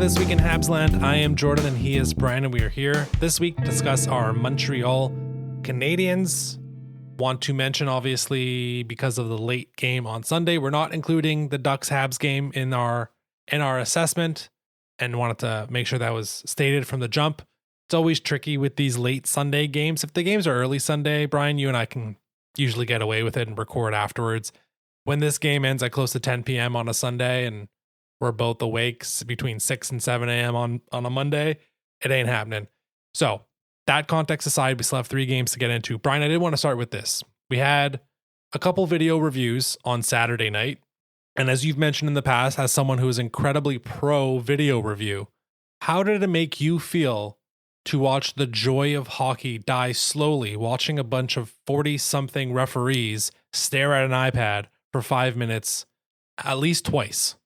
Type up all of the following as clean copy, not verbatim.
This Week in Habsland. I am Jordan and he is Brian, and we are here this week to discuss our Montreal Canadiens. Want to mention, obviously, because of the late game on Sunday, we're not including the Ducks Habs game in our assessment, and wanted to make sure that was stated from the jump. It's always tricky with these late Sunday games. If the games are early Sunday, Brian, you and I can usually get away with it and record afterwards. When this game ends at close to 10 p.m. on a Sunday and we're both awake between 6 and 7 a.m. on a Monday, it ain't happening. So that context aside, we still have 3 games to get into. Brian, I did want to start with this. We had a couple video reviews on Saturday night. And as you've mentioned in the past, as someone who is incredibly pro video review, how did it make you feel to watch the joy of hockey die slowly, watching a bunch of 40-something referees stare at an iPad for 5 minutes at least twice?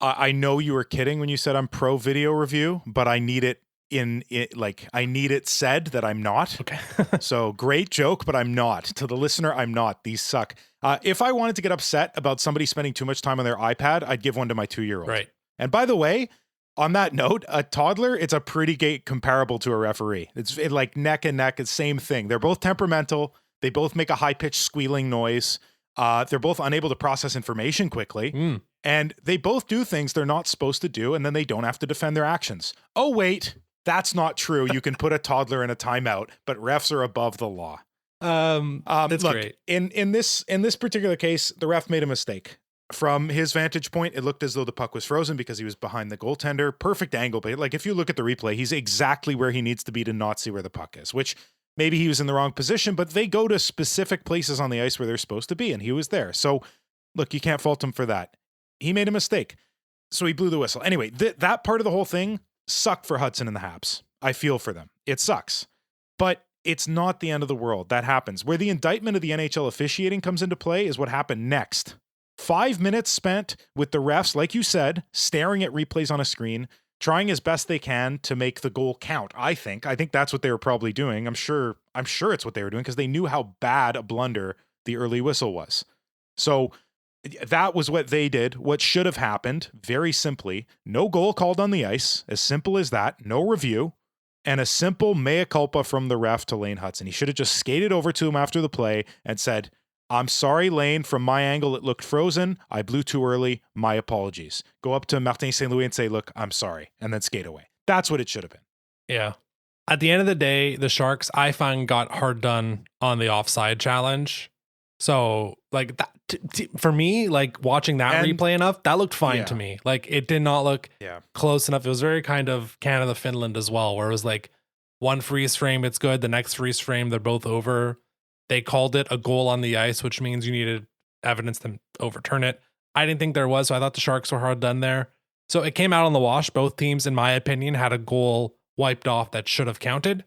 I know you were kidding when you said I'm pro video review, but I need it I need it said that I'm not. Okay. So great joke, but I'm not. To the listener, I'm not. These suck. If I wanted to get upset about somebody spending too much time on their iPad, I'd give one to my 2-year-old. Right. And by the way, on that note, a toddler, it's a pretty comparable to a referee. It's like neck and neck. It's same thing. They're both temperamental. They both make a high-pitched squealing noise. They're both unable to process information quickly. And they both do things they're not supposed to do, and then they don't have to defend their actions. Oh, wait, that's not true. You can put a toddler in a timeout, but refs are above the law. That's look, great. In this particular case, the ref made a mistake. From his vantage point, it looked as though the puck was frozen because he was behind the goaltender. Perfect angle, but like if you look at the replay, he's exactly where he needs to be to not see where the puck is, which maybe he was in the wrong position, but they go to specific places on the ice where they're supposed to be, and he was there. So, look, you can't fault him for that. He made a mistake, so he blew the whistle. Anyway, that part of the whole thing sucked for Hudson and the Habs. I feel for them. It sucks. But it's not the end of the world. That happens. Where the indictment of the NHL officiating comes into play is what happened next. 5 minutes spent with the refs, like you said, staring at replays on a screen, trying as best they can to make the goal count. I think that's what they were probably doing. I'm sure it's what they were doing because they knew how bad a blunder the early whistle was. So that was what they did. What should have happened, very simply, no goal called on the ice, as simple as that, no review, and a simple mea culpa from the ref to Lane Hudson. He should have just skated over to him after the play and said, "I'm sorry, Lane, from my angle it looked frozen. I blew too early. My apologies." Go up to Martin St. Louis and say, "Look, I'm sorry," and then skate away. That's what it should have been. Yeah. At the end of the day, the Sharks, I find, got hard done on the offside challenge. So, like, that, for me, like, watching that replay enough, that looked fine to me. Like, it did not look close enough. It was very kind of Canada-Finland as well, where it was like one freeze frame, it's good. The next freeze frame, they're both over. They called it a goal on the ice, which means you needed evidence to overturn it. I didn't think there was, so I thought the Sharks were hard done there. So it came out on the wash. Both teams, in my opinion, had a goal wiped off that should have counted.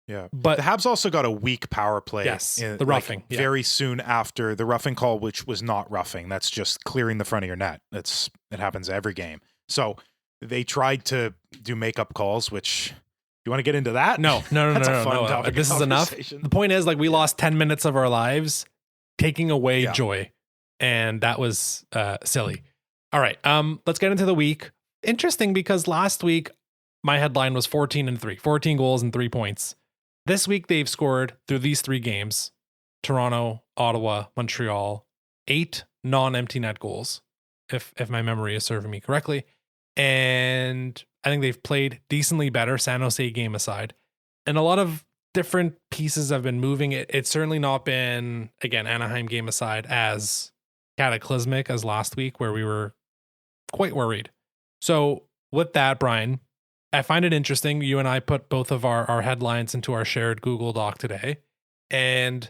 Yeah, but the Habs also got a weak power play. Yes, the roughing. Very soon after the roughing call, which was not roughing. That's just clearing the front of your net. It happens every game. So they tried to do makeup calls, which... You want to get into that? No. That's a fun topic. This is enough. The point is, like, we lost 10 minutes of our lives taking away joy, and that was silly. All right, let's get into the week. Interesting, because last week my headline was 14-3, 14 goals and 3 points. This week they've scored through these 3 games: Toronto, Ottawa, Montreal, 8 non-empty net goals, if my memory is serving me correctly, and I think they've played decently better, San Jose game aside. And a lot of different pieces have been moving. It's certainly not been, again, Anaheim game aside, as cataclysmic as last week, where we were quite worried. So with that, Brian, I find it interesting. You and I put both of our headlines into our shared Google Doc today. And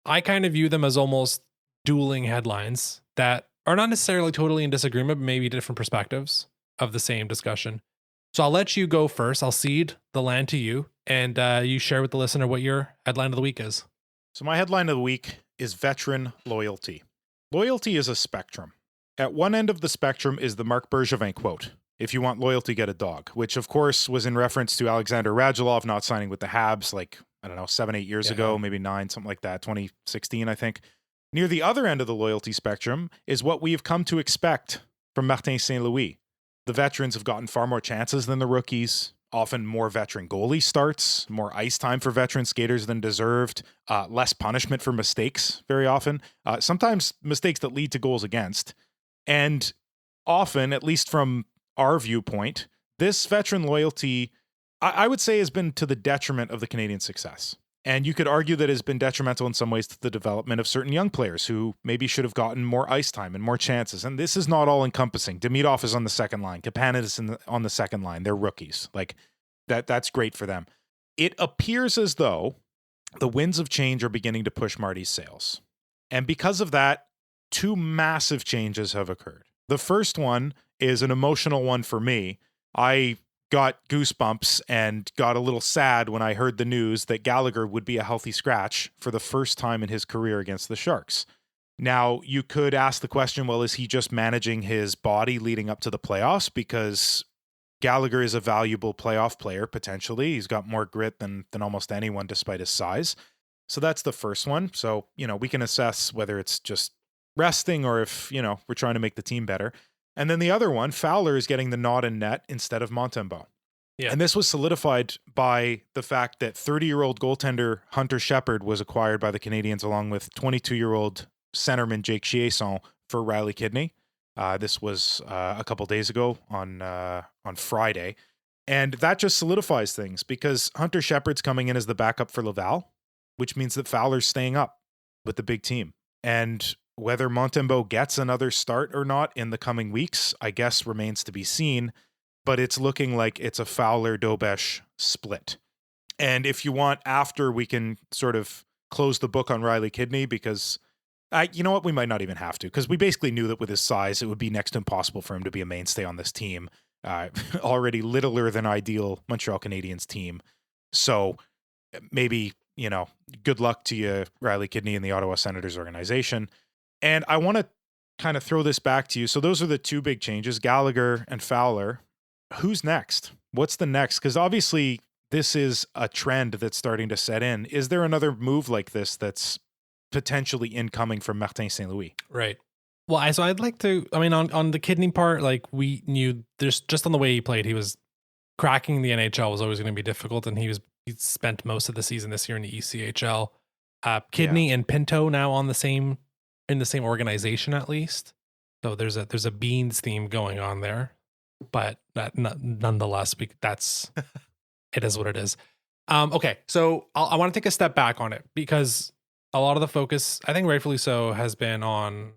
I kind of view them as almost dueling headlines that are not necessarily totally in disagreement, but maybe different perspectives of the same discussion. So I'll let you go first. I'll cede the land to you, and you share with the listener what your headline of the week is. So my headline of the week is veteran loyalty. Loyalty is a spectrum. At one end of the spectrum is the Marc Bergevin quote, "If you want loyalty, get a dog," which of course was in reference to Alexander Radulov not signing with the Habs, like, I don't know, 7-8 years ago, maybe 9, something like that, 2016, I think. Near the other end of the loyalty spectrum is what we've come to expect from Martin St. Louis. the veterans have gotten far more chances than the rookies. Often more veteran goalie starts, more ice time for veteran skaters than deserved, less punishment for mistakes very often. Sometimes mistakes that lead to goals against. And often, at least from our viewpoint, this veteran loyalty, I would say, has been to the detriment of the Canadian success. And you could argue that it has been detrimental in some ways to the development of certain young players who maybe should have gotten more ice time and more chances. And this is not all encompassing. Demidov is on the second line. Kapanen is on the second line. They're rookies. Like that's great for them. It appears as though the winds of change are beginning to push Marty's sails. And because of that, two massive changes have occurred. The first one is an emotional one for me. I got goosebumps and got a little sad when I heard the news that Gallagher would be a healthy scratch for the first time in his career against the Sharks. Now, you could ask the question, well, is he just managing his body leading up to the playoffs? Because Gallagher is a valuable playoff player, potentially. He's got more grit than almost anyone, despite his size. So that's the first one. So, we can assess whether it's just resting or if, we're trying to make the team better. And then the other one, Fowler is getting the nod in net instead of Montembeault. Yeah. And this was solidified by the fact that 30-year-old goaltender Hunter Shepard was acquired by the Canadiens along with 22-year-old centerman Jake Chiasson for Riley Kidney. This was a couple days ago on Friday. And that just solidifies things because Hunter Shepard's coming in as the backup for Laval, which means that Fowler's staying up with the big team. And whether Montembeault gets another start or not in the coming weeks, I guess remains to be seen, but it's looking like it's a Fowler-Dobesh split. And if you want, after we can sort of close the book on Riley Kidney, because you know what, we might not even have to, because we basically knew that with his size, it would be next to impossible for him to be a mainstay on this team. Already littler than ideal Montreal Canadiens team. So maybe, good luck to you, Riley Kidney and the Ottawa Senators organization. And I want to kind of throw this back to you. So those are the two big changes, Gallagher and Fowler. Who's next? What's the next? Because obviously this is a trend that's starting to set in. Is there another move like this that's potentially incoming from Martin St. Louis? Right. Well, I'd like to, on the Kidney part, like we knew there's just on the way he played, he was cracking the NHL was always going to be difficult. And he spent most of the season this year in the ECHL. Kidney and Pinto now in the same organization at least. So there's a Beans theme going on there, but nonetheless, it is what it is. Okay. So I want to take a step back on it because a lot of the focus, I think rightfully so, has been on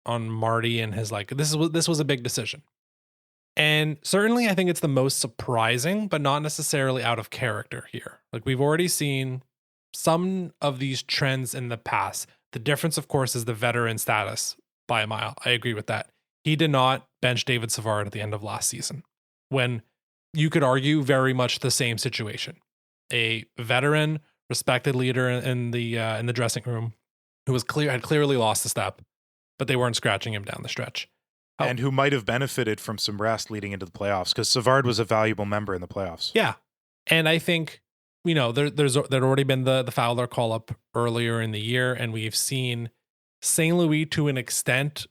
Marty and his, this was a big decision. And certainly I think it's the most surprising, but not necessarily out of character here. Like we've already seen some of these trends in the past. The difference, of course, is the veteran status by a mile. I agree with that. He did not bench David Savard at the end of last season, when you could argue very much the same situation. A veteran, respected leader in the dressing room who had clearly lost a step, but they weren't scratching him down the stretch. And who might have benefited from some rest leading into the playoffs, because Savard was a valuable member in the playoffs. Yeah. And I think, there'd already been the Fowler call-up earlier in the year, and we've seen St. Louis, to an extent,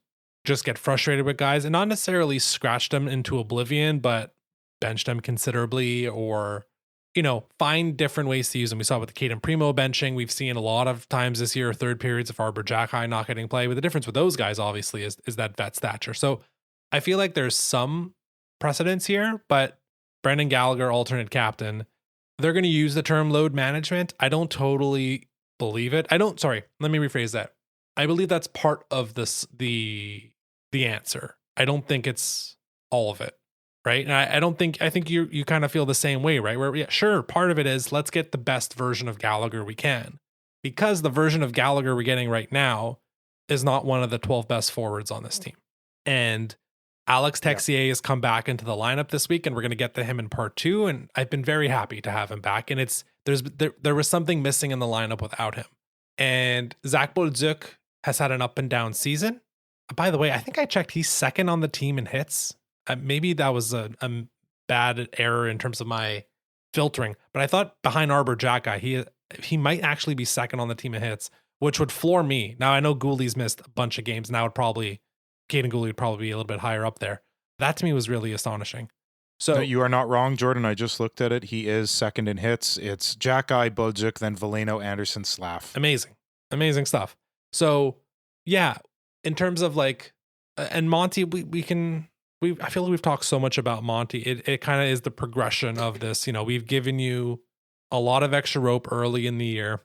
just get frustrated with guys and not necessarily scratch them into oblivion, but bench them considerably or, find different ways to use them. We saw with the Caden Primo benching. We've seen a lot of times this year, third periods of Arbor Jacki not getting play. But the difference with those guys, obviously, is that vet stature. So I feel like there's some precedence here, but Brendan Gallagher, alternate captain, they're going to use the term load management. I don't totally believe it. Let me rephrase that. I believe that's part of the answer. I don't think it's all of it. Right. And I think you kind of feel the same way, right? Where, yeah, sure, part of it is let's get the best version of Gallagher we can, because the version of Gallagher we're getting right now is not one of the 12 best forwards on this team. And Alex Texier has come back into the lineup this week, and we're going to get to him in part 2. And I've been very happy to have him back. And there was something missing in the lineup without him. And Zach Bolduc has had an up and down season. By the way, I think I checked, he's second on the team in hits. Maybe that was a bad error in terms of my filtering, but I thought behind Arbor Jacki, he might actually be second on the team in hits, which would floor me. Now I know Gooley's missed a bunch of games. Now Caden Gooley would probably be a little bit higher up there, That to me was really astonishing. So No, you are not wrong, Jordan. I just looked at it. He is second in hits. It's Jack-Eye, Bodzic, then Veleno, Anderson, Slav. amazing stuff. So yeah, in terms of like, and Monty, I feel like we've talked so much about Monty. It kind of is the progression of this. We've given you a lot of extra rope early in the year.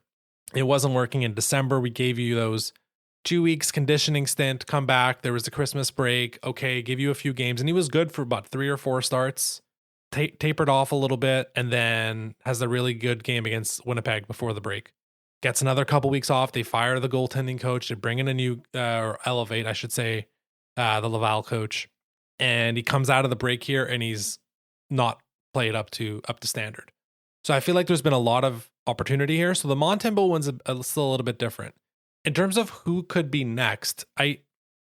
It wasn't working in December. We gave you those 2 weeks conditioning stint, come back. There was the Christmas break. Okay, give you a few games. And he was good for about 3 or 4 starts, tapered off a little bit, and then has a really good game against Winnipeg before the break. Gets another couple weeks off. They fire the goaltending coach. They bring in a new, or elevate, I should say, the Laval coach. And he comes out of the break here and he's not played up to standard. So I feel like there's been a lot of opportunity here. So the Montembeault one's still a little bit different. In terms of who could be next,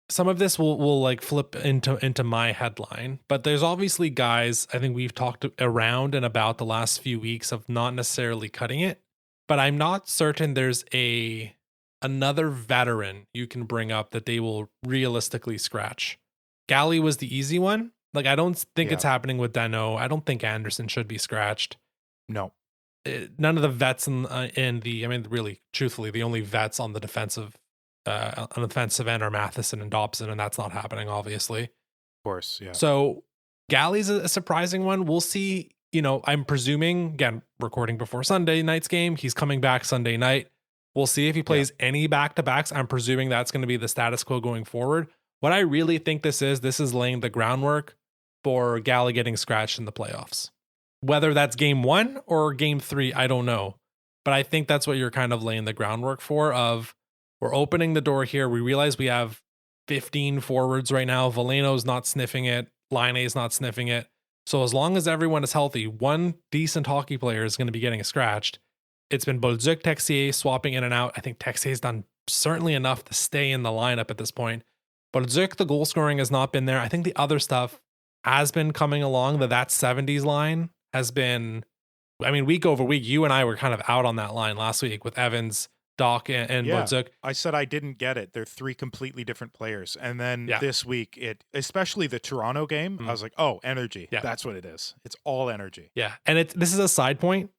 some of this will like flip into my headline, but there's obviously guys I think we've talked around and about the last few weeks of not necessarily cutting it, but I'm not certain there's another veteran you can bring up that they will realistically scratch. Galley was the easy one. Like I don't think it's happening with Danault. I don't think Anderson should be scratched. No. None of the vets in the, I mean, really, truthfully, the only vets on the defensive end are Matheson and Dobson, and that's not happening, obviously. Of course, yeah. So Galley's a surprising one. We'll see. I'm presuming, again, recording before Sunday night's game, he's coming back Sunday night. We'll see if he plays any back-to-backs. I'm presuming that's going to be the status quo going forward. What I really think this is laying the groundwork for Galley getting scratched in the playoffs. Whether that's game 1 or game 3, I don't know. But I think that's what you're kind of laying the groundwork for of we're opening the door here. We realize we have 15 forwards right now. Veleno's not sniffing it. Laine's not sniffing it. So as long as everyone is healthy, one decent hockey player is going to be getting scratched. It's been Bolduc, Texier swapping in and out. I think Texier's done certainly enough to stay in the lineup at this point. Bolduc, the goal scoring has not been there. I think the other stuff has been coming along. That 70s line has been, I mean, week over week, you and I were kind of out on that line last week with Evans, Doc, and Bolduc. I said I didn't get it. They're 3 completely different players. And then this week, especially the Toronto game, I was like, oh, energy. Yeah. That's what it is. It's all energy. Yeah. And this is a side point.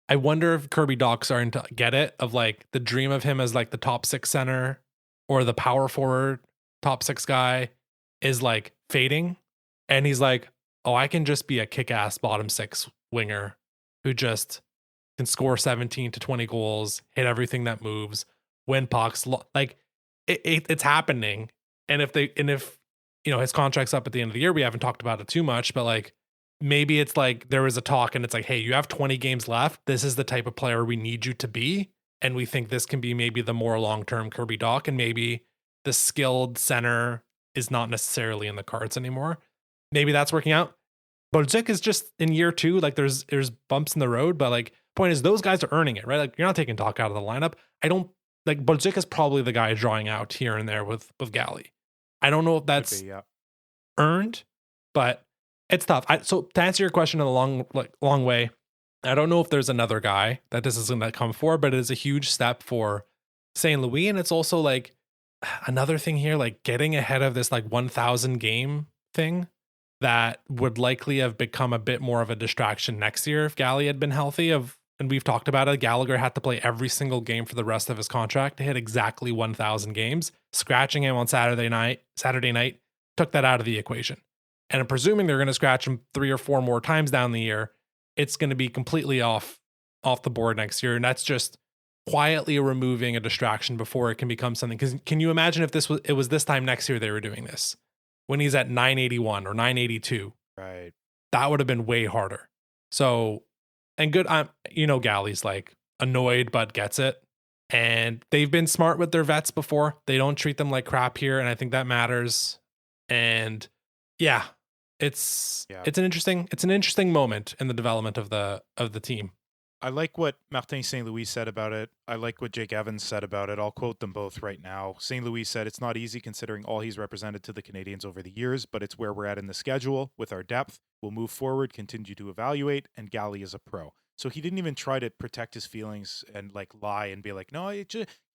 I wonder if Kirby Doc's starting to get it of like the dream of him as like the top 6 center or the power forward top 6 guy is like fading. And he's like, oh, I can just be a kick-ass bottom 6 winger who just can score 17 to 20 goals, hit everything that moves, win pucks. Like it's happening. And if his contract's up at the end of the year, we haven't talked about it too much, but like maybe it's like there was a talk and it's like, hey, you have 20 games left. This is the type of player we need you to be. And we think this can be maybe the more long-term Kirby Doc, and maybe the skilled center is not necessarily in the cards anymore. Maybe that's working out. Bolduc is just in year 2. Like there's bumps in the road, but like point is those guys are earning it, right? Like you're not taking Doc out of the lineup. I don't like Bolduc is probably the guy drawing out here and there with Galley. I don't know if that's earned, but it's tough. So to answer your question in a long way, I don't know if there's another guy that this is going to come for, but it is a huge step for St. Louis. And it's also like another thing here, like getting ahead of this like 1,000 game thing that would likely have become a bit more of a distraction next year if Galley had been healthy. And we've talked about it, Gallagher had to play every single game for the rest of his contract to hit exactly 1,000 games. Scratching him on Saturday night took that out of the equation. And I'm presuming they're going to scratch him 3 or 4 more times down the year. It's going to be completely off the board next year. And that's just quietly removing a distraction before it can become something. Because can you imagine if it was this time next year they were doing this? When he's at 981 or 982. Right. That would have been way harder. So, and good, Galley's like annoyed, but gets it. And they've been smart with their vets before. They don't treat them like crap here. And I think that matters. And yeah, it's an interesting moment in the development of the team. I like what Martin St. Louis said about it. I like what Jake Evans said about it. I'll quote them both right now. St. Louis said, it's not easy considering all he's represented to the Canadiens over the years, but it's where we're at in the schedule. With our depth, we'll move forward, continue to evaluate, and Galley is a pro. So he didn't even try to protect his feelings and like lie and be like, no,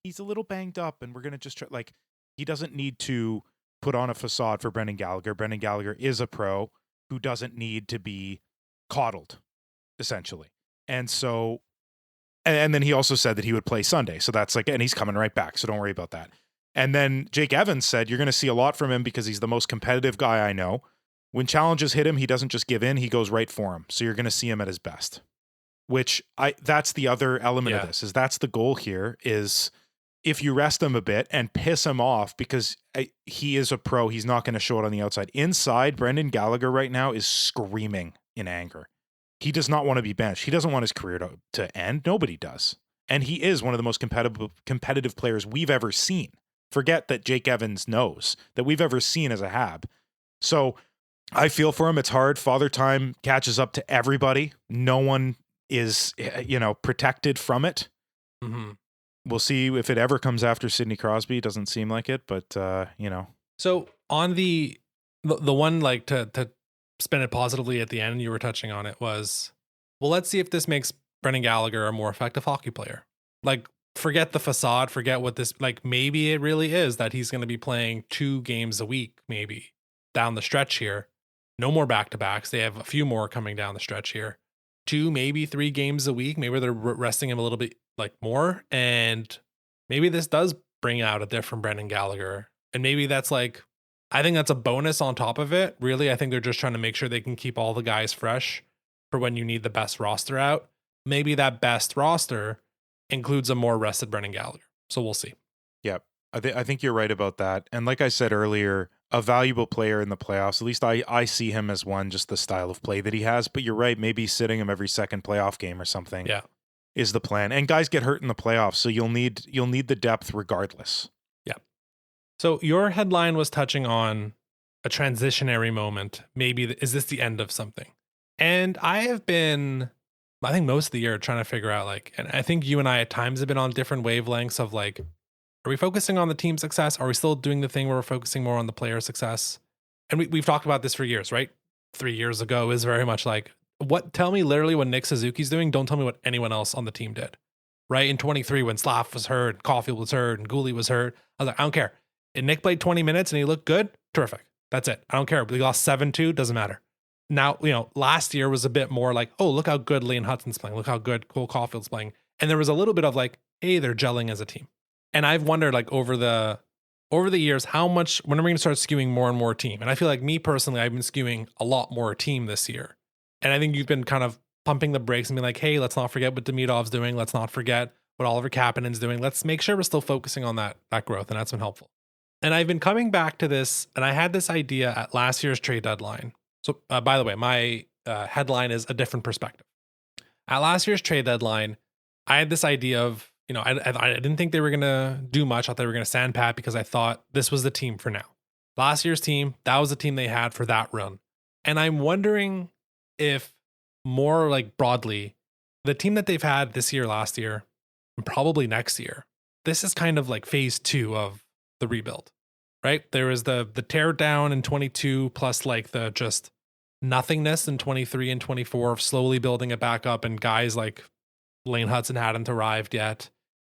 he's a little banged up and we're going to just try. Like, he doesn't need to put on a facade for Brendan Gallagher. Brendan Gallagher is a pro who doesn't need to be coddled, essentially. And so, and then he also said that he would play Sunday. So that's like, and he's coming right back. So don't worry about that. And then Jake Evans said, you're going to see a lot from him because he's the most competitive guy I know. When challenges hit him, he doesn't just give in, he goes right for him. So you're going to see him at his best, which that's the other element of this, is that's the goal here, is if you rest him a bit and piss him off, because he is a pro, he's not going to show it on the outside. Inside, Brendan Gallagher right now is screaming in anger. He does not want to be benched. He doesn't want his career to end. Nobody does. And he is one of the most competitive players we've ever seen. Forget that Jake Evans knows, that we've ever seen as a Hab. So I feel for him. It's hard. Father Time catches up to everybody. No one is, protected from it. Mm-hmm. We'll see if it ever comes after Sidney Crosby. It doesn't seem like it, but So on the one, like, to spin it positively at the end, you were touching on it, was, well, let's see if this makes Brendan Gallagher a more effective hockey player. Like, forget the facade, forget what this, like, maybe it really is that he's going to be playing 2 games a week, maybe down the stretch here. No more back-to-backs. They have a few more coming down the stretch here. 2, maybe 3 games a week. Maybe they're resting him a little bit, like, more. And maybe this does bring out a different Brendan Gallagher. And maybe that's like, I think that's a bonus on top of it. Really, I think they're just trying to make sure they can keep all the guys fresh for when you need the best roster out. Maybe that best roster includes a more rested Brendan Gallagher. So we'll see. Yep. I think you're right about that. And like I said earlier, a valuable player in the playoffs. At least I see him as one, just the style of play that he has. But you're right, maybe sitting him every second playoff game or something is the plan. And guys get hurt in the playoffs, so you'll need the depth regardless. Yeah. So your headline was touching on a transitionary moment. Maybe is this the end of something? And I have been, I think most of the year, trying to figure out, like, and I think you and I at times have been on different wavelengths of, like, are we focusing on the team success? Are we still doing the thing where we're focusing more on the player success? And we've talked about this for years, right? 3 years ago is very much like, tell me literally what Nick Suzuki's doing. Don't tell me what anyone else on the team did, right? In 23, when Slav was hurt, Caulfield was hurt, and Gooley was hurt, I was like, I don't care. And Nick played 20 minutes and he looked good. Terrific. That's it. I don't care. We lost 7-2. Doesn't matter. Now, last year was a bit more like, oh, look how good Lane Hutson's playing. Look how good Cole Caulfield's playing. And there was a little bit of like, hey, they're gelling as a team. And I've wondered, like, over the years, how much, when are we going to start skewing more and more team? And I feel like, me personally, I've been skewing a lot more team this year. And I think you've been kind of pumping the brakes and being like, hey, let's not forget what Demidov's doing. Let's not forget what Oliver Kapanen's doing. Let's make sure we're still focusing on that growth. And that's been helpful. And I've been coming back to this, and I had this idea at last year's trade deadline. So, by the way, my headline is a different perspective. At last year's trade deadline, I had this idea of, I didn't think they were going to do much. I thought they were going to stand pat because I thought this was the team for now. Last year's team, that was the team they had for that run. And I'm wondering if, more like broadly, the team that they've had this year, last year, and probably next year, this is kind of like phase 2 of the rebuild, right? There was the tear down in 22, plus like the just nothingness in 23 and 24 of slowly building it back up, and guys like Lane Hutson hadn't arrived yet,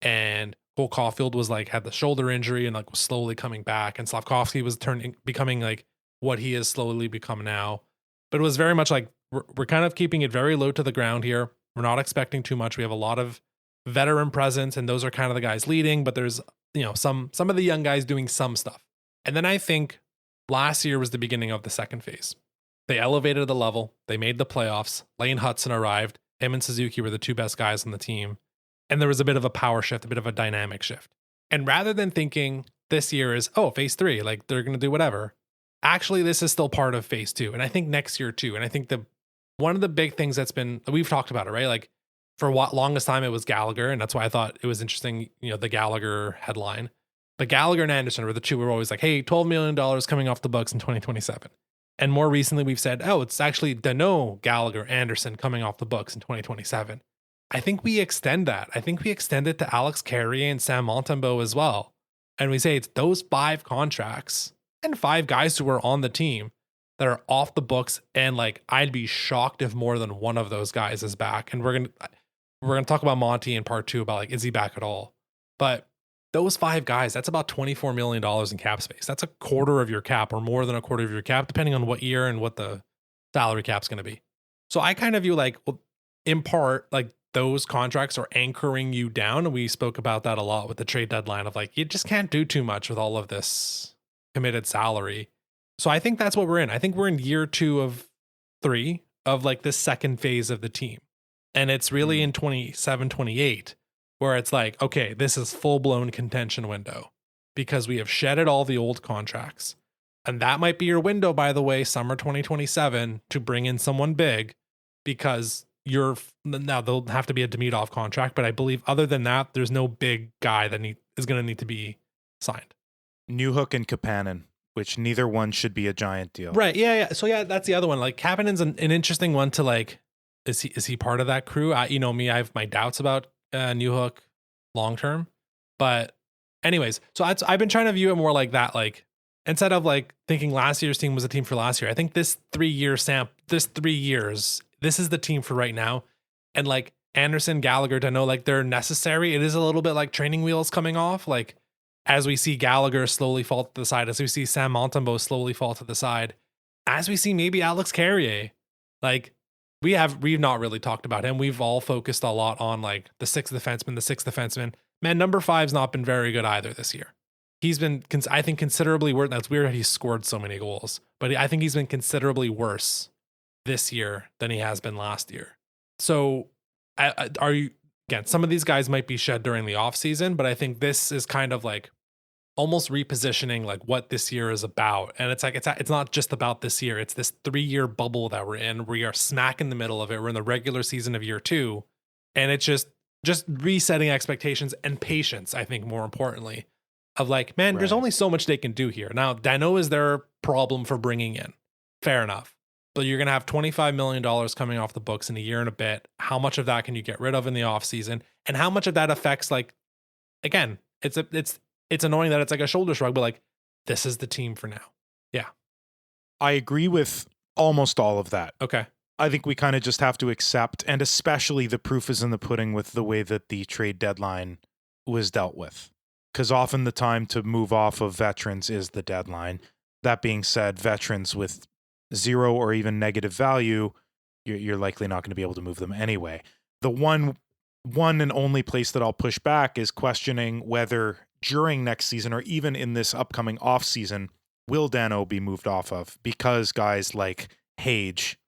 and Cole Caulfield was like, had the shoulder injury and like was slowly coming back, and Slavkovsky was becoming like what he has slowly become now. But it was very much like, we're kind of keeping it very low to the ground here. We're not expecting too much. We have a lot of veteran presence, and those are kind of the guys leading, but there's, some of the young guys doing some stuff. And then I think last year was the beginning of the second phase. They elevated the level. They made the playoffs. Lane Hutson arrived. Him and Suzuki were the 2 best guys on the team. And there was a bit of a power shift, a bit of a dynamic shift. And rather than thinking this year is, phase 3, like they're going to do whatever, actually this is still part of phase 2. And I think next year too. And I think one of the big things we've talked about it, right? Like, for what longest time it was Gallagher. And that's why I thought it was interesting, the Gallagher headline. But Gallagher and Anderson were the 2 who were always like, hey, $12 million coming off the books in 2027. And more recently, we've said, it's actually Danault, Gallagher, Anderson coming off the books in 2027. I think we extend that. I think we extend it to Alex Carrier and Sam Montembeault as well. And we say it's those 5 contracts and 5 guys who are on the team that are off the books. And like, I'd be shocked if more than one of those guys is back. And we're gonna talk about Monty in part 2 about like, is he back at all? But those 5 guys, that's about $24 million in cap space. That's a quarter of your cap, or more than a quarter of your cap, depending on what year and what the salary cap's going to be. So I kind of view like, well, in part, like those contracts are anchoring you down. And we spoke about that a lot with the trade deadline of like, you just can't do too much with all of this committed salary. So I think that's what we're in. I think we're in year 2 of 3 of like this second phase of the team. And it's really in 27, 28, where it's like, okay, this is full blown contention window because we have shedded all the old contracts. And that might be your window, by the way, summer 2027, to bring in someone big, because now there'll have to be a Demidov contract. But I believe other than that, there's no big guy that is going to need to be signed. Newhook and Kapanen, which neither one should be a giant deal. Right. Yeah. So yeah, that's the other one. Like Kapanen's an interesting one to like, is he part of that crew? You know me, I have my doubts about Newhook long term. But anyways, so I've been trying to view it more like that, like instead of like thinking last year's team was a team for last year. I think this 3 years, this is the team for right now. And like Anderson, Gallagher, I know like they're necessary. It is a little bit like training wheels coming off. Like as we see Gallagher slowly fall to the side, as we see Sam Montembeault slowly fall to the side, as we see maybe Alex Carrier, like we've not really talked about him. We've all focused a lot on like the sixth defenseman. Man, number 5's not been very good either this year. He's been, I think, considerably worse. That's weird that he scored so many goals, but I think he's been considerably worse this year than he has been last year. So are you, again, some of these guys might be shed during the off season, but I think this is kind of like almost repositioning like what this year is about. And it's like, it's not just about this year. It's this 3-year bubble that we're in. We are smack in the middle of it. We're in the regular season of year 2. And it's just resetting expectations and patience, I think, more importantly, of like, man, there's only so much they can do here. Now, Danault is their problem for bringing in. Fair enough. But you're going to have $25 million coming off the books in a year and a bit. How much of that can you get rid of in the offseason? And how much of that affects, like, again, it's annoying that it's like a shoulder shrug, but like, this is the team for now. Yeah. I agree with almost all of that. Okay. I think we kind of just have to accept, and especially the proof is in the pudding with the way that the trade deadline was dealt with. Because often the time to move off of veterans is the deadline. That being said, veterans with 0 or even negative value, you're likely not going to be able to move them anyway. The one and only place that I'll push back is questioning whether during next season or even in this upcoming off season, will Danault be moved off of, because guys like Hage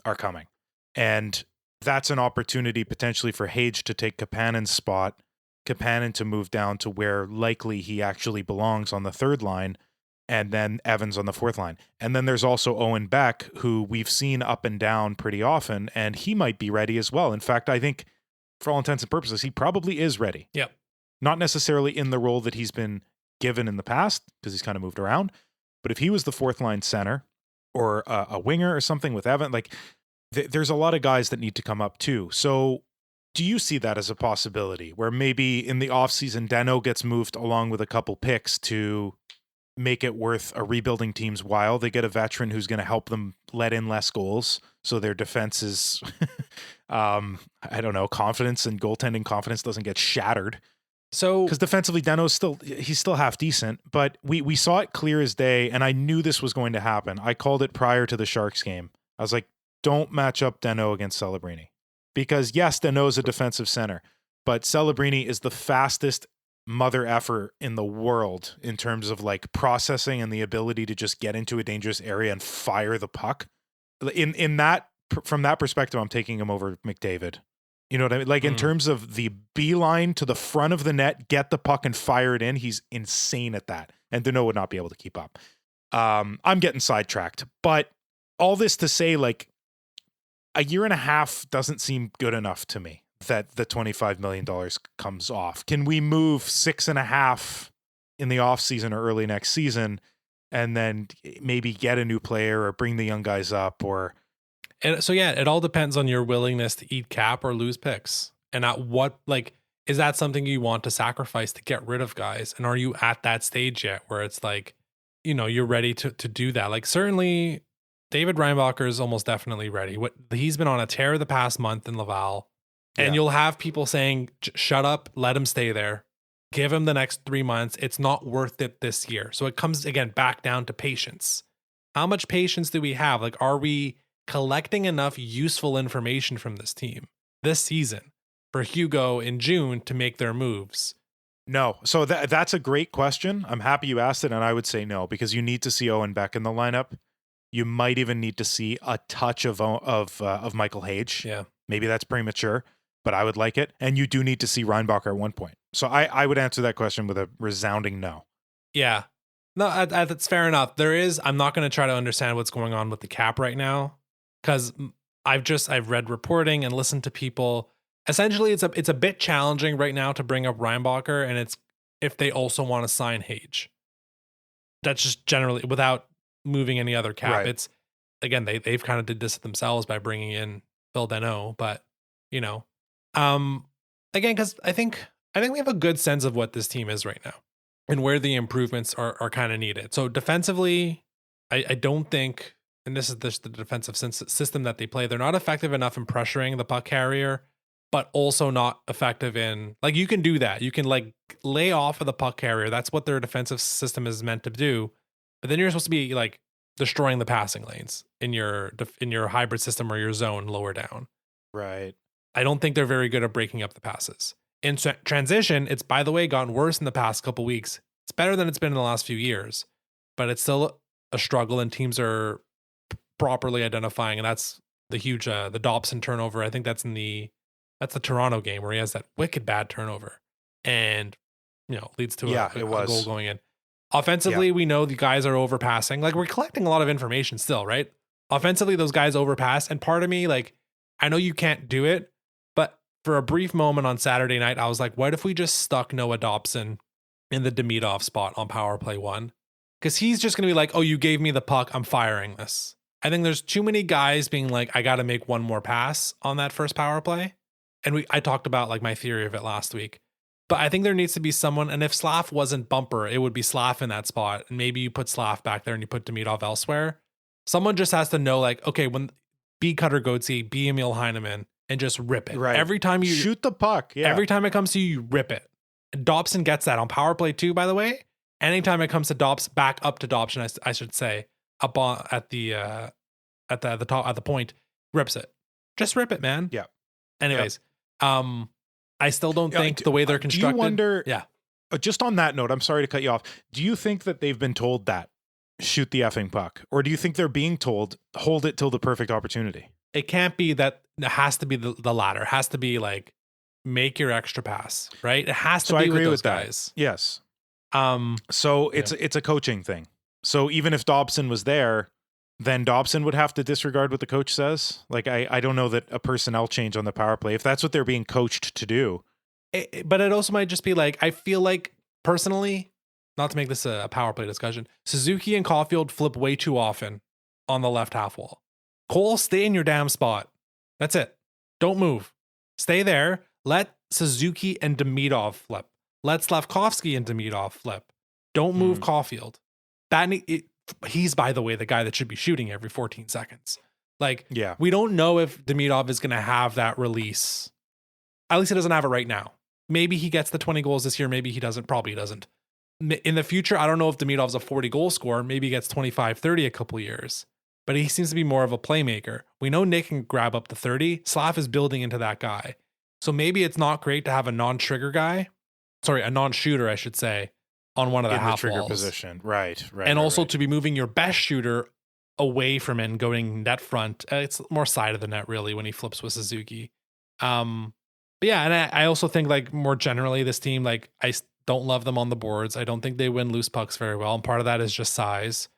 are coming. And that's an opportunity potentially for Hage to take Kapanen's spot, Kapanen to move down to where likely he actually belongs on the 3rd line, and then Evans on the 4th line. And then there's also Owen Beck, who we've seen up and down pretty often, and he might be ready as well. In fact, I think for all intents and purposes, he probably is ready. Yep. Not necessarily in the role that he's been given in the past, because he's kind of moved around. But if he was the 4th line center or a winger or something with Evan, like there's a lot of guys that need to come up too. So do you see that as a possibility where maybe in the offseason, Danault gets moved along with a couple picks to make it worth a rebuilding team's while? They get a veteran who's going to help them let in less goals, so their defense is, I don't know, confidence and goaltending confidence doesn't get shattered. So, because defensively, Danault he's still half decent, but we saw it clear as day, and I knew this was going to happen. I called it prior to the Sharks game. I was like, don't match up Danault against Celebrini, because yes, Danault is a defensive center, but Celebrini is the fastest mother effer in the world in terms of like processing and the ability to just get into a dangerous area and fire the puck. In that, from that perspective, I'm taking him over McDavid. You know what I mean? Like in terms of the beeline to the front of the net, get the puck and fire it in. He's insane at that. And Danault would not be able to keep up. I'm getting sidetracked, but all this to say, like, a year and a half doesn't seem good enough to me that the $25 million comes off. Can we move 6.5 in the off season or early next season and then maybe get a new player or bring the young guys up? Or and so yeah, it all depends on your willingness to eat cap or lose picks. And at what, like, is that something you want to sacrifice to get rid of guys? And are you at that stage yet where it's like, you know, you're ready to do that? Like, certainly David Reinbacher is almost definitely ready. He's been on a tear the past month in Laval, and you'll have people saying, shut up, let him stay there. Give him the next 3 months. It's not worth it this year. So it comes again back down to patience. How much patience do we have? Like, are we collecting enough useful information from this team this season for Hugo in June to make their moves? No. So that's a great question. I'm happy you asked it, and I would say no, because you need to see Owen Beck in the lineup. You might even need to see a touch of Michael Hage. Yeah. Maybe that's premature, but I would like it. And you do need to see Reinbacher at one point. So I would answer that question with a resounding no. Yeah. No, that's fair enough. I'm not going to try to understand what's going on with the cap right now, because I've read reporting and listened to people. Essentially, it's a bit challenging right now to bring up Reinbacher, and it's if they also want to sign Hage. That's just generally without moving any other cap. Right. It's again they've kind of did this themselves by bringing in Phil Deneau, but again, because I think we have a good sense of what this team is right now and where the improvements are kind of needed. So defensively, I don't think, and this is the defensive system that they play, they're not effective enough in pressuring the puck carrier, but also not effective in, like, you can do that. You can like lay off of the puck carrier. That's what their defensive system is meant to do. But then you're supposed to be like destroying the passing lanes in your hybrid system or your zone lower down. Right. I don't think they're very good at breaking up the passes. In transition, it's, by the way, gotten worse in the past couple weeks. It's better than it's been in the last few years, but it's still a struggle, and teams are properly identifying. And that's the huge, the Dobson turnover. I think that's the Toronto game where he has that wicked bad turnover and, leads to a goal going in. Offensively, we know the guys are overpassing. Like, we're collecting a lot of information still, right? Offensively, those guys overpass. And part of me, like, I know you can't do it, but for a brief moment on Saturday night, I was like, what if we just stuck Noah Dobson in the Demidov spot on power play 1? Because he's just going to be like, oh, you gave me the puck, I'm firing this. I think there's too many guys being like, I got to make one more pass on that first power play. And I talked about like my theory of it last week. But I think there needs to be someone, and if Slav wasn't Bumper, it would be Slav in that spot. And maybe you put Slav back there and you put Demidov elsewhere. Someone just has to know, like, okay, when be Cutter Goatsy, be Emil Heineman, and just rip it. Right. Every time you shoot the puck. Yeah. Every time it comes to you rip it. And Dobson gets that on power play too, by the way. Anytime it comes to Dobson, back up to Dobson, I should say, up on at the top at the point, rips it. Just rip it, man. Yeah. Anyways, I still don't think the way they're constructed. Do you wonder? Yeah. Just on that note, I'm sorry to cut you off. Do you think that they've been told that shoot the effing puck, or do you think they're being told hold it till the perfect opportunity? It can't be that. It has to be the latter. It has to be like make your extra pass, right? It has to be with those guys. That. Yes. So it's a coaching thing. So even if Dobson was there, then Dobson would have to disregard what the coach says. Like, I don't know that a personnel change on the power play, if that's what they're being coached to do. But it also might just be like, I feel like personally, not to make this a power play discussion, Suzuki and Caulfield flip way too often on the left half wall. Cole, stay in your damn spot. That's it. Don't move. Stay there. Let Suzuki and Demidov flip. Let Slavkovsky and Demidov flip. Don't move Caulfield. He's, by the way, the guy that should be shooting every 14 seconds. Like, we don't know if Demidov is going to have that release. At least he doesn't have it right now. Maybe he gets the 20 goals this year. Maybe he doesn't. Probably doesn't. In the future, I don't know if Demidov's a 40 goal scorer. Maybe he gets 25, 30 a couple years. But he seems to be more of a playmaker. We know Nick can grab up to 30. Slav is building into that guy. So maybe it's not great to have a non-trigger guy. Sorry, a non-shooter, I should say, on one of the half trigger walls. Position. Right. And also to be moving your best shooter away from it and going net front. It's more side of the net, really, when he flips with Suzuki. But yeah, and I also think, like, more generally, this team, like, I don't love them on the boards. I don't think they win loose pucks very well. And part of that is just size.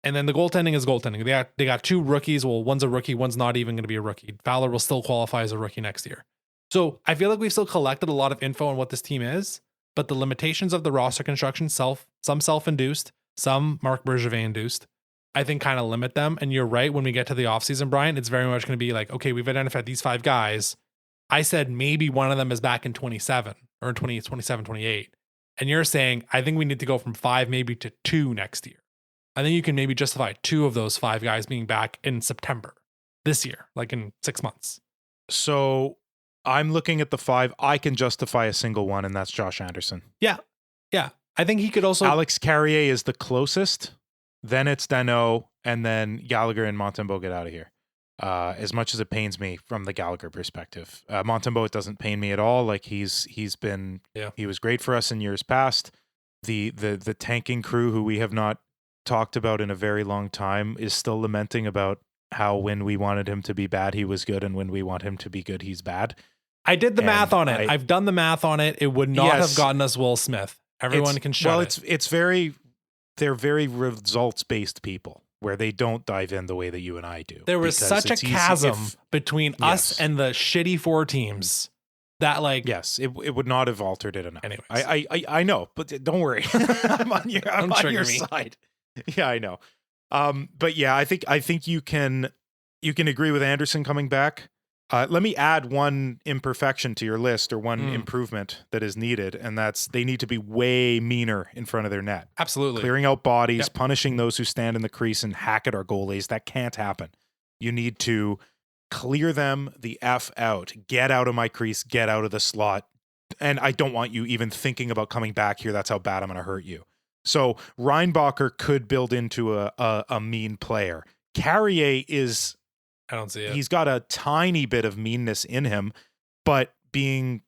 And then the goaltending is goaltending. They got two rookies. Well, one's a rookie. One's not even going to be a rookie. Fowler will still qualify as a rookie next year. So I feel like we've still collected a lot of info on what this team is, but the limitations of the roster construction, some self-induced, some Marc Bergevin induced, I think kind of limit them. And you're right, when we get to the offseason, Brian, it's very much going to be like, okay, we've identified these 5 guys. I said maybe one of them is back in 27 or 27, 28. And you're saying, I think we need to go from 5 maybe to 2 next year. I think you can maybe justify 2 of those 5 guys being back in September this year, like in 6 months. So I'm looking at the 5. I can justify a single one, and that's Josh Anderson. Yeah. I think he could also. Alex Carrier is the closest. Then it's Danault, and then Gallagher and Montembeault get out of here. As much as it pains me from the Gallagher perspective, Montembeault, it doesn't pain me at all. Like he was great for us in years past. The tanking crew, who we have not talked about in a very long time, is still lamenting about how when we wanted him to be bad, he was good, and when we want him to be good, he's bad. I did the math on it. I've done the math on it. It would not have gotten us Will Smith. Everyone can shut it. They're very results-based people where they don't dive in the way that you and I do. There was such a chasm between us and the shitty 4 teams that yes, it would not have altered it enough. Anyways. I know, but don't worry. I'm on your side. Yeah, I know. But yeah, I think you can agree with Anderson coming back. Let me add one imperfection to your list, or one improvement that is needed, and that's they need to be way meaner in front of their net. Absolutely. Clearing out bodies, punishing those who stand in the crease and hack at our goalies. That can't happen. You need to clear them the F out. Get out of my crease. Get out of the slot. And I don't want you even thinking about coming back here. That's how bad I'm going to hurt you. So Reinbacher could build into a mean player. Carrier is... I don't see it. He's got a tiny bit of meanness in him, but being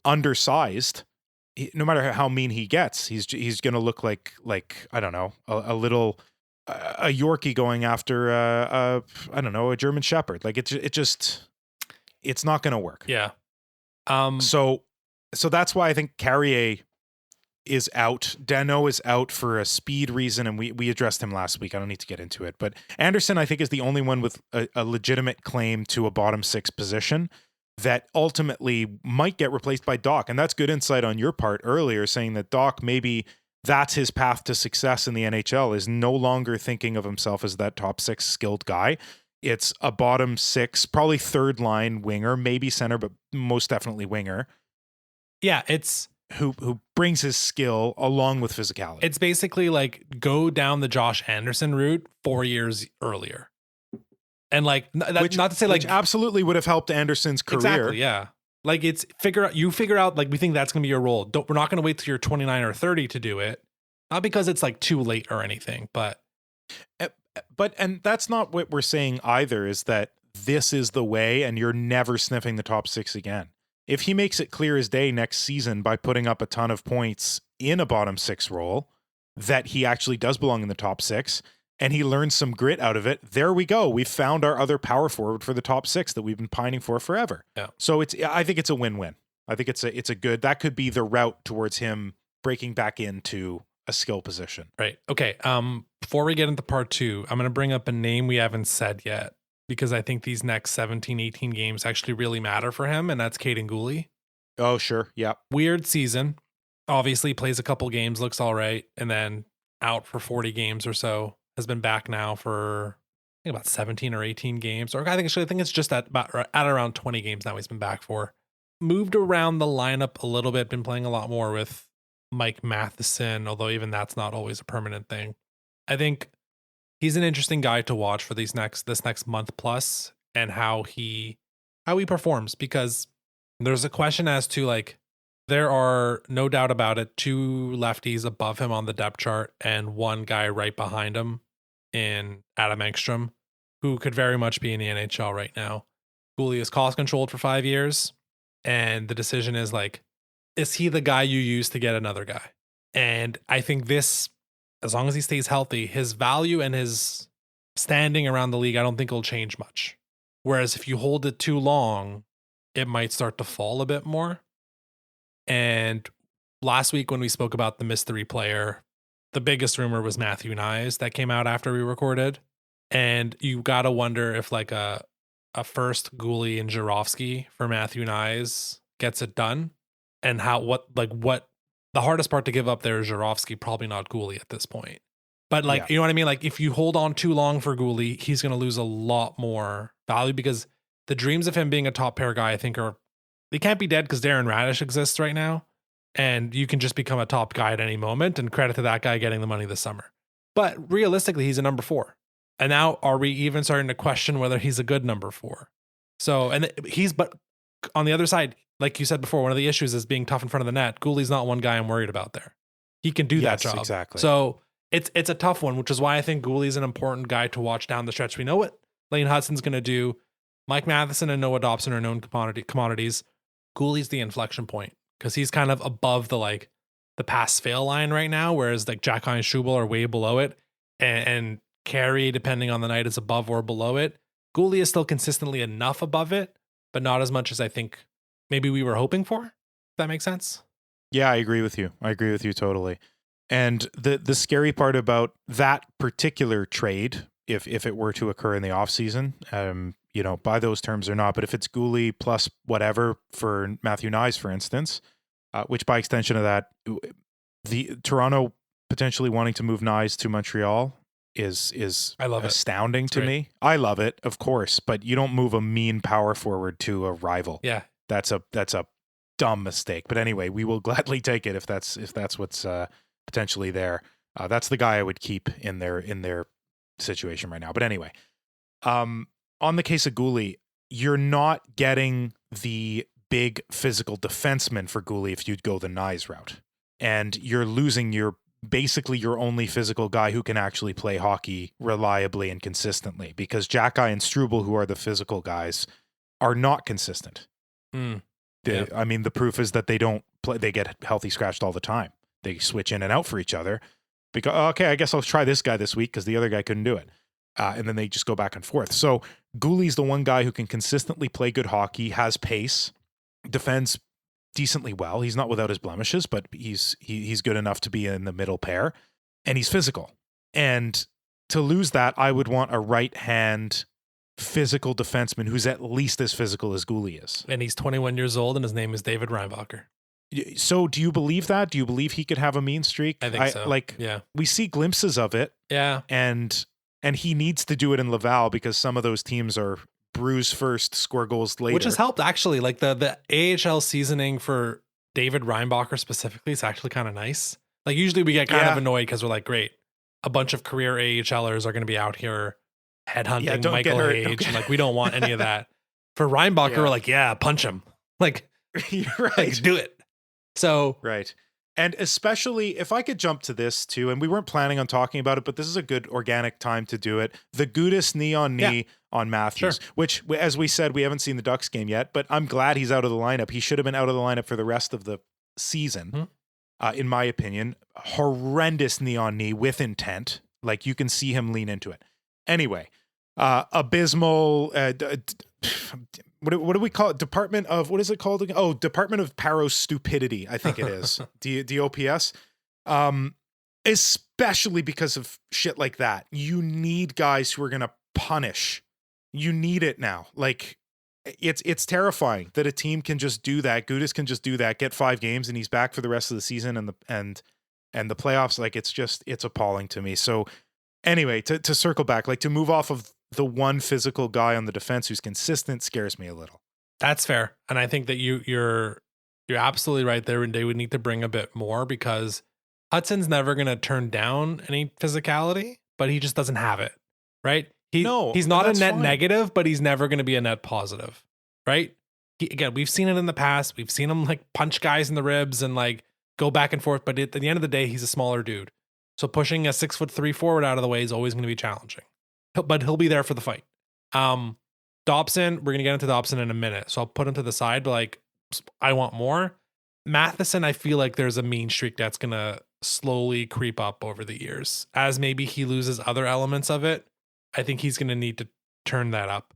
undersized, no matter how mean he gets, he's going to look like I don't know, a little a Yorkie going after I don't know, a German Shepherd. Like it's not going to work. Yeah. So that's why I think Carrier is out. Danault is out for a speed reason, and we addressed him last week. I don't need to get into it, but Anderson, I think, is the only one with a legitimate claim to a bottom 6 position that ultimately might get replaced by Doc. And that's good insight on your part earlier, saying that Doc, maybe that's his path to success in the NHL, is no longer thinking of himself as that top 6 skilled guy. It's a bottom 6, probably third line winger, maybe center, but most definitely winger. Yeah, it's who brings his skill along with physicality. It's basically like go down the Josh Anderson route 4 years earlier. And like, not to say like, which absolutely would have helped Anderson's career. Exactly, yeah. Like it's figure out like, we think that's going to be your role. We're not going to wait till you're 29 or 30 to do it. Not because it's like too late or anything, but and that's not what we're saying either, is that this is the way and you're never sniffing the top 6 again. If he makes it clear as day next season by putting up a ton of points in a bottom 6 role, that he actually does belong in the top 6, and he learns some grit out of it, there we go. We've found our other power forward for the top 6 that we've been pining for forever. Yeah. So I think it's a win-win. I think it's a good, that could be the route towards him breaking back into a skill position. Right. Okay. Before we get into part 2, I'm going to bring up a name we haven't said yet, because I think these next 17, 18 games actually really matter for him, and that's Caden Gooley. Oh, sure. Yeah. Weird season. Obviously plays a couple games, looks all right, and then out for 40 games or so. Has been back now for I think about 17 or 18 games. Or I think it's just at around 20 games now he's been back for. Moved around the lineup a little bit, been playing a lot more with Mike Matheson, although even that's not always a permanent thing. I think he's an interesting guy to watch for this next month plus, and how he performs, because there's a question as to, like, there are no doubt about it, 2 lefties above him on the depth chart and 1 guy right behind him in Adam Engstrom, who could very much be in the NHL right now. Gooley is cost controlled for 5 years, and the decision is like, is he the guy you use to get another guy? And I think this, as long as he stays healthy, his value and his standing around the league, I don't think will change much. Whereas if you hold it too long, it might start to fall a bit more. And last week when we spoke about the mystery player, the biggest rumor was Matthew Nyes that came out after we recorded. And you got to wonder if like a first Gooley and Jarofsky for Matthew Nyes gets it done. And what the hardest part to give up there is Jarofsky, probably not Gooley at this point. But like, You know what I mean? Like if you hold on too long for Gooley, he's going to lose a lot more value, because the dreams of him being a top pair guy, I think they can't be dead, because Darren Radish exists right now. And you can just become a top guy at any moment, and credit to that guy getting the money this summer. But realistically, he's a number 4. And now are we even starting to question whether he's a good number 4? So, but on the other side, like you said before, one of the issues is being tough in front of the net. Goulie's not one guy I'm worried about there. He can do that job. Exactly. So it's a tough one, which is why I think Goulie's an important guy to watch down the stretch. We know what Lane Hudson's going to do. Mike Matheson and Noah Dobson are known commodities. Goulie's the inflection point because he's kind of above the pass fail line right now, whereas like Jack and Schubel are way below it, and Carey, depending on the night, is above or below it. Goulie is still consistently enough above it, but not as much as I think maybe we were hoping for. If that makes sense. Yeah, I agree with you. I agree with you totally. And the scary part about that particular trade, if it were to occur in the offseason, by those terms or not, but if it's Goulie plus whatever for Matthew Nyes, for instance, which by extension of that, the Toronto potentially wanting to move Nyes to Montreal is I love astounding to me. I love it, of course, but you don't move a mean power forward to a rival. Yeah. That's a dumb mistake. But anyway, we will gladly take it if that's what's potentially there. That's the guy I would keep in their situation right now. But anyway, on the case of Goulie, you're not getting the big physical defenseman for Goulie if you'd go the Nyes route. And you're losing basically your only physical guy who can actually play hockey reliably and consistently, because Jacky and Struble, who are the physical guys, are not consistent. I mean, the proof is that they don't play, they get healthy scratched all the time. They switch in and out for each other because, okay, I guess I'll try this guy this week because the other guy couldn't do it. And then they just go back and forth. So Goulie's the one guy who can consistently play good hockey, has pace, defends decently well. He's not without his blemishes, but he's good enough to be in the middle pair, and he's physical. And to lose that, I would want a right-hand physical defenseman who's at least as physical as Goulie is. And he's 21 years old, and his name is David Reinbacher. So do you believe that? Do you believe he could have a mean streak? I think so. We see glimpses of it. Yeah. And he needs to do it in Laval because some of those teams are bruise first, score goals later. Which has helped, actually. Like the AHL seasoning for David Reinbacher specifically is actually kind of nice. Like usually we get kind of annoyed because we're like, great, a bunch of career AHLers are going to be out here headhunting Michael Age. And like, we don't want any of that. For Reinbacher, we're like, punch him. Like, you're right. Like, do it. So, right. And especially if I could jump to this too, and we weren't planning on talking about it, but this is a good organic time to do it. The Gudas knee on knee on Matthews, which, as we said, we haven't seen the Ducks game yet, but I'm glad he's out of the lineup. He should have been out of the lineup for the rest of the season, in my opinion. Horrendous knee on knee with intent. Like you can see him lean into it. Anyway, abysmal. What do we call it? Department of, what is it called again? Oh, Department of Paro Stupidity, I think it is. DOPS. Especially because of shit like that. You need guys who are going to punish. You need it now. Like, it's terrifying that a team can just do that. Gudas can just do that, get 5 games, and he's back for the rest of the season and the playoffs. Like, it's appalling to me. So anyway, to circle back, like to move off of the one physical guy on the defense who's consistent scares me a little. That's fair. And I think that you're absolutely right there. And they would need to bring a bit more because Hudson's never going to turn down any physicality, but he just doesn't have it. Right. He's not a net negative, but he's never going to be a net positive. Right. Again, we've seen it in the past. We've seen him like punch guys in the ribs and like go back and forth. But at the end of the day, he's a smaller dude. So pushing a 6'3" forward out of the way is always going to be challenging. But he'll be there for the fight. Dobson, we're going to get into Dobson in a minute. So I'll put him to the side, but like, I want more. Matheson, I feel like there's a mean streak that's going to slowly creep up over the years. As maybe he loses other elements of it, I think he's going to need to turn that up.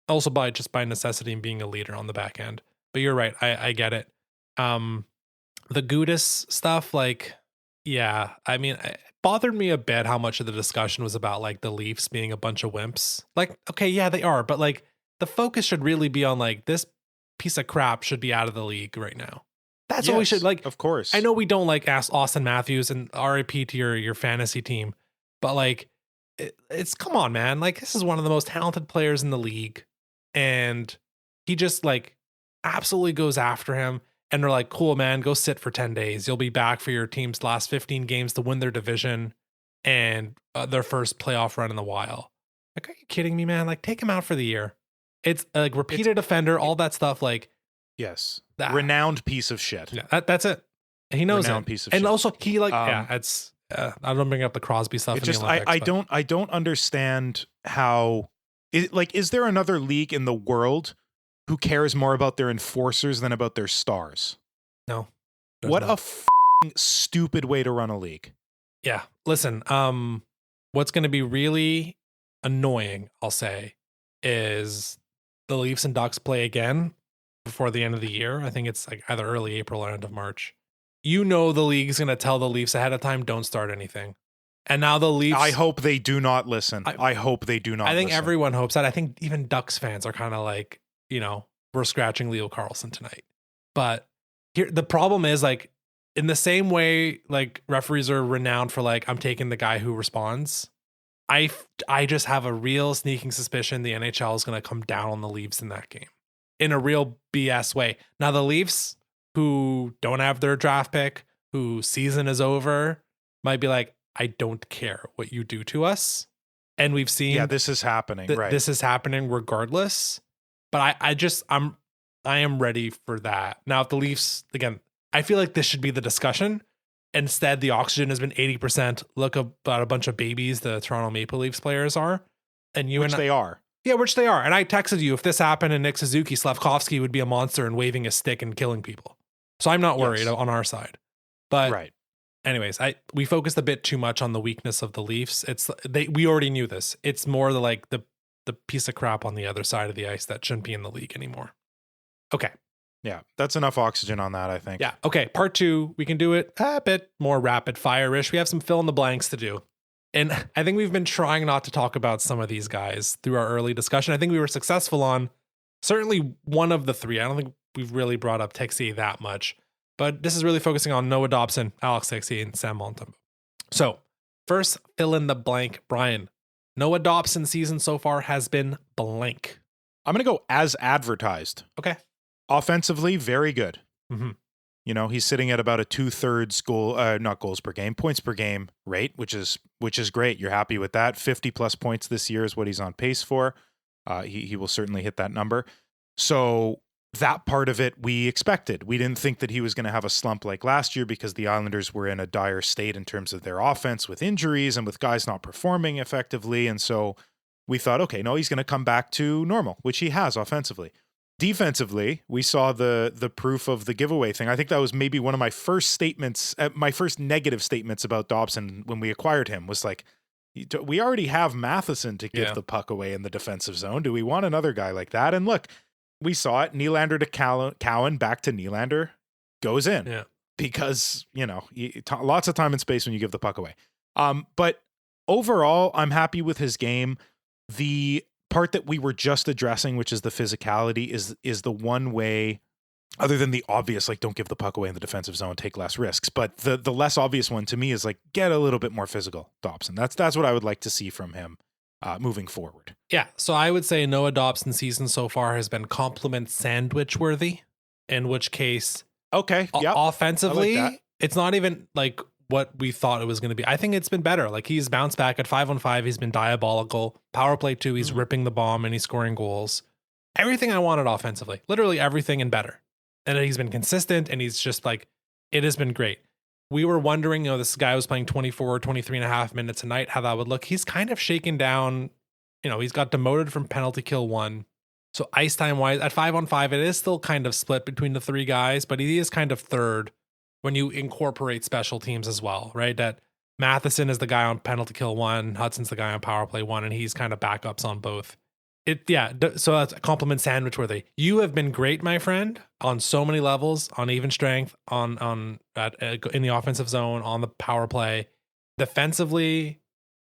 Also by necessity and being a leader on the back end. But you're right. I get it. The Gudas stuff, like, yeah, I mean, it bothered me a bit how much of the discussion was about like the Leafs being a bunch of wimps. Like, okay, yeah, they are, but like the focus should really be on like this piece of crap should be out of the league right now. That's what we should like. Of course. I know we don't like ask Austin Matthews and RIP to your fantasy team, but like it's come on, man. Like this is one of the most talented players in the league. And he just like absolutely goes after him. And they're like, cool, man, go sit for 10 days. You'll be back for your team's last 15 games to win their division and their first playoff run in a while. Like, are you kidding me, man? Like, take him out for the year. It's like repeated offender, all that stuff. Like, Yes. Ah. Renowned piece of shit. Yeah, that's it. He knows Renowned it. piece of and shit. also he it's I don't bring up the Crosby stuff in the Olympics. I don't understand how is there another league in the world who cares more about their enforcers than about their stars? No. What a stupid way to run a league. Yeah. Listen, what's going to be really annoying, I'll say, is the Leafs and Ducks play again before the end of the year. I think it's like either early April or end of March. You know the league's going to tell the Leafs ahead of time, don't start anything. And now the Leafs... I hope they do not listen. I hope they do not listen. I think everyone hopes that. I think even Ducks fans are kind of like, we're scratching Leo Carlsson tonight. But here, the problem is, like, in the same way, like, referees are renowned for, like, I'm taking the guy who responds. I just have a real sneaking suspicion the NHL is going to come down on the Leafs in that game in a real BS way. Now, the Leafs, who don't have their draft pick, whose season is over, might be like, I don't care what you do to us. And we've seen... this is happening, right? This is happening regardless. But I am ready for that. Now, if the Leafs, again, I feel like this should be the discussion. Instead, the oxygen has been 80%. Look about a bunch of babies the Toronto Maple Leafs players are. Which they are. Yeah, which they are. And I texted you, if this happened in Nick Suzuki, Slavkovsky would be a monster and waving a stick and killing people. So I'm not worried on our side. But right. Anyways, we focused a bit too much on the weakness of the Leafs. We already knew this. It's more the piece of crap on the other side of the ice that shouldn't be in the league anymore. Okay. Yeah, that's enough oxygen on that, I think. Yeah. Okay. Part 2, we can do it a bit more rapid fire-ish. We have some fill in the blanks to do. And I think we've been trying not to talk about some of these guys through our early discussion. I think we were successful on certainly one of the three. I don't think we've really brought up Texier that much. But this is really focusing on Noah Dobson, Alex Texier, and Sam Montembeault. So, first, fill in the blank, Brian. Noah Dobson's season so far has been blank. I'm going to go as advertised. Okay. Offensively, very good. Mm-hmm. He's sitting at about a 2/3 not goals per game, points per game rate, which is great. You're happy with that. 50 plus points this year is what he's on pace for. He will certainly hit that number. So that part of it we expected. We didn't think that he was going to have a slump like last year because the Islanders were in a dire state in terms of their offense with injuries and with guys not performing effectively. And so we thought, okay, no, he's going to come back to normal, which he has offensively. Defensively, we saw the proof of the giveaway thing. I think that was maybe one of my first statements, my first negative statements about Dobson when we acquired him was like, we already have Matheson to give the puck away in the defensive zone. Do we want another guy like that? And look, we saw it. Nylander to Cowan, back to Nylander, goes in. Yeah. Because, lots of time and space when you give the puck away. But overall, I'm happy with his game. The part that we were just addressing, which is the physicality, is the one way, other than the obvious, like, don't give the puck away in the defensive zone, take less risks. But the less obvious one to me is like, get a little bit more physical, Dobson. That's what I would like to see from him moving forward. Yeah, so I would say Noah Dobson's season so far has been compliment sandwich worthy, in which case, offensively, like it's not even like what we thought it was going to be. I think it's been better. Like, he's bounced back at 5-on-5. He's been diabolical. Power play 2, he's ripping the bomb and he's scoring goals. Everything I wanted offensively, literally everything and better. And he's been consistent and he's just like, it has been great. We were wondering, this guy was playing 24 or 23 and a half minutes a night, how that would look. He's kind of shaken down. He's got demoted from penalty kill 1. So ice time wise, at 5-on-5, it is still kind of split between the 3 guys, but he is kind of third when you incorporate special teams as well, right? That Matheson is the guy on penalty kill 1, Hudson's the guy on power play 1, and he's kind of backups on both. So that's a compliment sandwich worthy. You have been great, my friend, on so many levels, on even strength, in the offensive zone, on the power play. Defensively,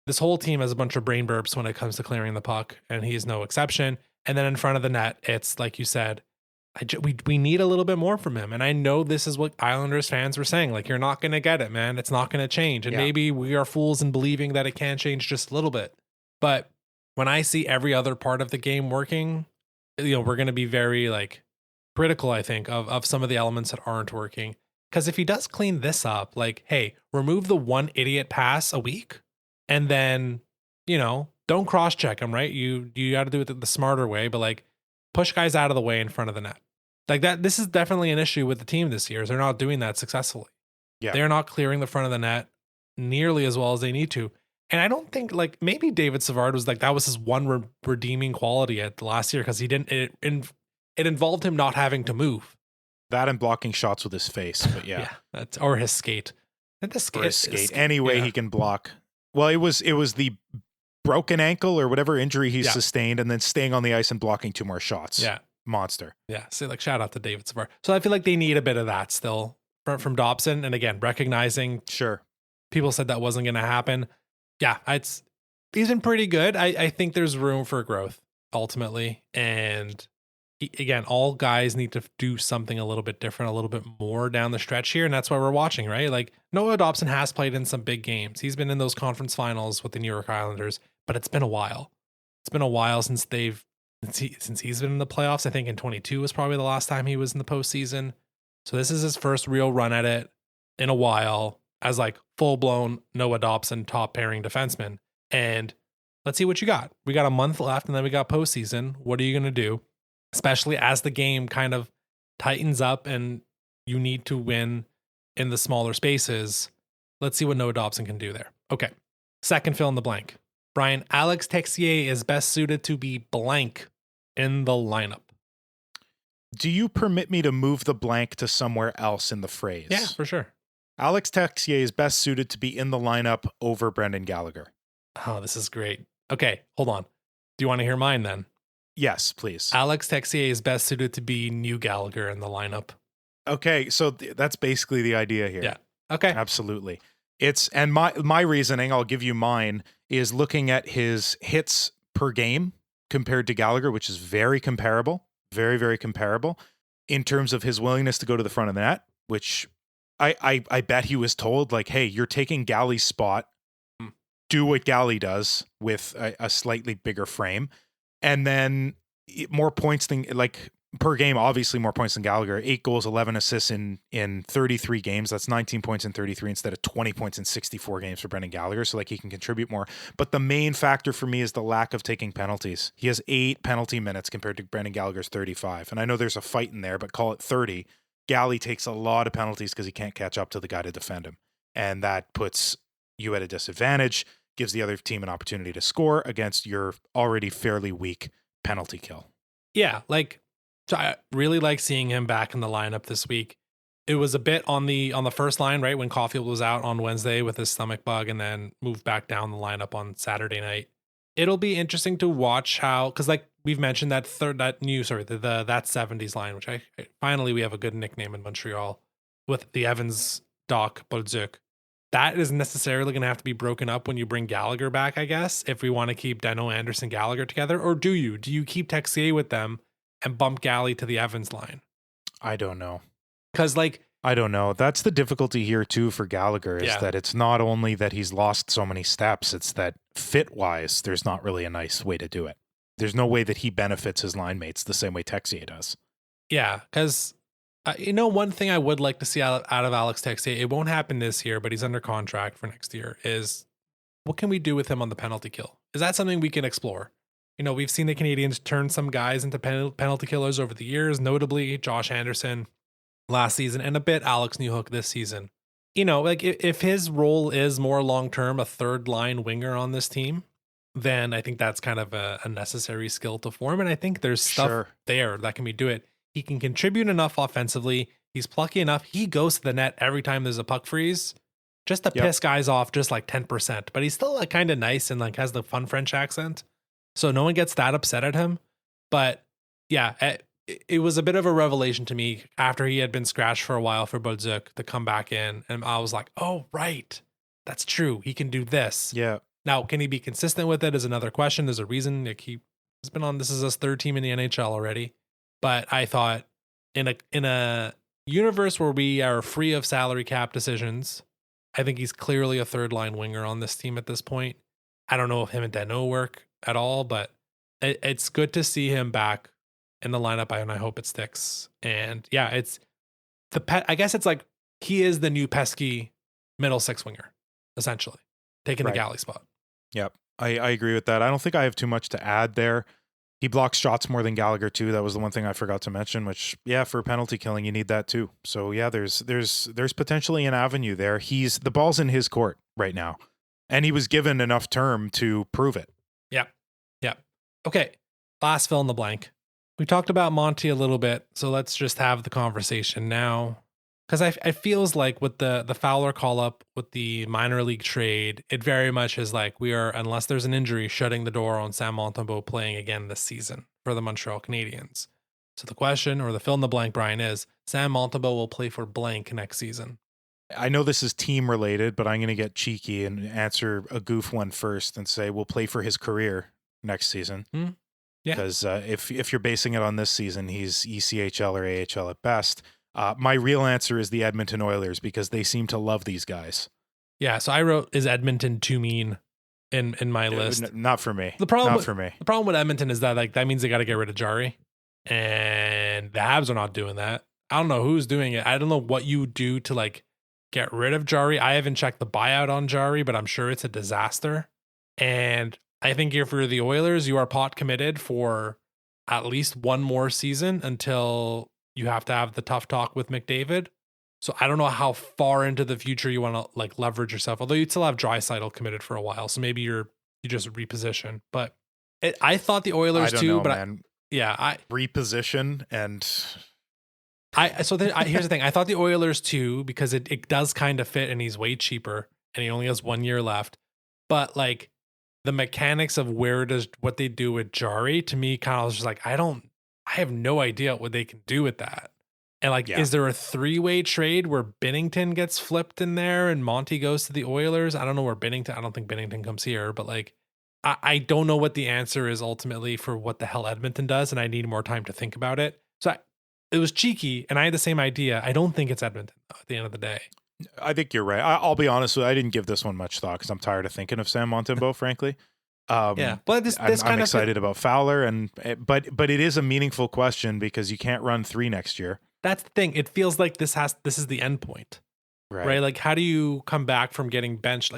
this whole team has a bunch of brain burps when it comes to clearing the puck, and he's no exception. And then in front of the net, it's like you said, we need a little bit more from him. And I know this is what Islanders fans were saying, like, you're not going to get it, man. It's not going to change. And maybe we are fools in believing that it can change just a little bit. But when I see every other part of the game working, we're going to be very critical, I think, of some of the elements that aren't working. Because if he does clean this up, like, hey, remove the one idiot pass a week, and then, don't cross-check him, right? You got to do it the smarter way, but push guys out of the way in front of the net. Like that, this is definitely an issue with the team this year. Is they're not doing that successfully. Yeah. They're not clearing the front of the net nearly as well as they need to. And I don't think like maybe David Savard was like that was his one redeeming quality at the last year because he didn't. It involved him not having to move. That and blocking shots with his face, but yeah, that's or his skate. And the skate, his skate. Any way he can block. Well, it was the broken ankle or whatever injury he sustained, and then staying on the ice and blocking 2 more shots. Yeah, monster. Yeah, so like shout out to David Savard. So I feel like they need a bit of that still from Dobson, and again recognizing people said that wasn't going to happen. Yeah, he's been pretty good. I think there's room for growth ultimately, and again, all guys need to do something a little bit different, a little bit more down the stretch here, and that's why we're watching, right? Like Noah Dobson has played in some big games. He's been in those conference finals with the New York Islanders, but it's been a while. It's been a while since he's been in the playoffs. I think in 22 was probably the last time he was in the postseason. So this is his first real run at it in a while as like full-blown Noah Dobson top pairing defenseman. And let's see what you got. We got a month left and then we got postseason. What are you going to do? Especially as the game kind of tightens up and you need to win in the smaller spaces. Let's see what Noah Dobson can do there. Okay. Second fill in the blank. Brian, Alex Texier is best suited to be blank in the lineup. Do you permit me to move the blank to somewhere else in the phrase? Yeah, for sure. Alex Texier is best suited to be in the lineup over Brendan Gallagher. Oh, this is great. Okay, hold on. Do you want to hear mine then? Yes, please. Alex Texier is best suited to be new Gallagher in the lineup. Okay, so that's basically the idea here. Yeah. Okay. Absolutely. And my reasoning, I'll give you mine, is looking at his hits per game compared to Gallagher, which is very comparable, very, very comparable in terms of his willingness to go to the front of the net, which I bet he was told like, hey, you're taking Gally's spot. Do what Gally does with a slightly bigger frame. And then more points than like per game, obviously more points than Gallagher, 8 goals, 11 assists in 33 games. That's 19 points in 33 instead of 20 points in 64 games for Brendan Gallagher. So like he can contribute more, but the main factor for me is the lack of taking penalties. He has 8 penalty minutes compared to Brendan Gallagher's 35. And I know there's a fight in there, but call it 30. Gally takes a lot of penalties because he can't catch up to the guy to defend him. And that puts you at a disadvantage, gives the other team an opportunity to score against your already fairly weak penalty kill. Yeah, so I really like seeing him back in the lineup this week. It was a bit on the first line, right, when Caulfield was out on Wednesday with his stomach bug and then moved back down the lineup on Saturday night. It'll be interesting to watch how, because like we've mentioned that 70s line, which I finally we have a good nickname in Montreal with the Evans, Doc, Bolduc. That isn't necessarily going to have to be broken up when you bring Gallagher back, I guess, if we want to keep Danault, Anderson, Gallagher together. Or do you keep Texier with them and bump Gally to the Evans line? I don't know. Because I don't know. That's the difficulty here too for Gallagher is that it's not only that he's lost so many steps, it's that fit-wise, there's not really a nice way to do it. There's no way that he benefits his line mates the same way Texier does. Yeah, because one thing I would like to see out of Alex Texier, it won't happen this year, but he's under contract for next year, is what can we do with him on the penalty kill? Is that something we can explore? We've seen the Canadiens turn some guys into penalty killers over the years, notably Josh Anderson last season and a bit Alex Newhook this season. If his role is more long-term, a third line winger on this team, then I think that's kind of a necessary skill to form. And I think there's stuff there that can be do it. He can contribute enough offensively. He's plucky enough. He goes to the net every time there's a puck freeze just to piss guys off just like 10%. But he's still like kind of nice and like has the fun French accent. So no one gets that upset at him. But yeah, it was a bit of a revelation to me after he had been scratched for a while for Bolduc to come back in. And I was like, oh, right. That's true. He can do this. Yeah. Now, can he be consistent with it is another question. There's a reason like he's been on, this is his third team in the NHL already. But I thought in a universe where we are free of salary cap decisions, I think he's clearly a third line winger on this team at this point. I don't know if him and Danault work at all, but it's good to see him back in the lineup, and I hope it sticks. And yeah, it's I guess it's like he is the new pesky middle six winger, essentially, taking the Galley spot. Yep. I agree with that. I don't think I have too much to add there. He blocks shots more than Gallagher too. That was the one thing I forgot to mention, which for penalty killing, you need that too. So there's potentially an avenue there. The ball's in his court right now. And he was given enough term to prove it. Yeah. Yeah. Okay. Last fill in the blank. We talked about Monty a little bit, so let's just have the conversation now. Because I feels like with the Fowler call up with the minor league trade, it very much is like we are, unless there's an injury, shutting the door on Sam Montembeault playing again this season for the Montreal Canadiens. So the question, or the fill in the blank, Brian, is Sam Montembeault will play for blank next season. I know this is team related, but I'm going to get cheeky and answer a goof one first and say we'll play for his career next season. Yeah. Because if you're basing it on this season, he's ECHL or AHL at best. My real answer is the Edmonton Oilers because they seem to love these guys. Yeah, so I wrote, is Edmonton too mean in my list? Not for me. The problem with Edmonton is that that means they got to get rid of Jari, and the Habs are not doing that. I don't know who's doing it. I don't know what you do to get rid of Jari. I haven't checked the buyout on Jari, but I'm sure it's a disaster. And I think if you're the Oilers, you are pot committed for at least one more season until you have to have the tough talk with McDavid. So I don't know how far into the future you want to leverage yourself. Although you'd still have Draisaitl committed for a while, so maybe you just reposition. But I thought the Oilers too. Reposition and here's the thing. I thought the Oilers too because it does kind of fit, and he's way cheaper, and he only has 1 year left. But the mechanics of what they do with Jari, to me, kind of was just I have no idea what they can do with that. And is there a 3-way trade where Binnington gets flipped in there and Monty goes to the Oilers? I don't know where I don't think Binnington comes here, but I don't know what the answer is ultimately for what the hell Edmonton does. And I need more time to think about it. So it was cheeky and I had the same idea. I don't think it's Edmonton though, at the end of the day. I think you're right. I'll be honest with you. I didn't give this one much thought because I'm tired of thinking of Sam Montembeault, frankly. But I'm excited about Fowler, but it is a meaningful question because you can't run 3 next year. That's the thing. It feels like this is the end point, right? How do you come back from getting benched?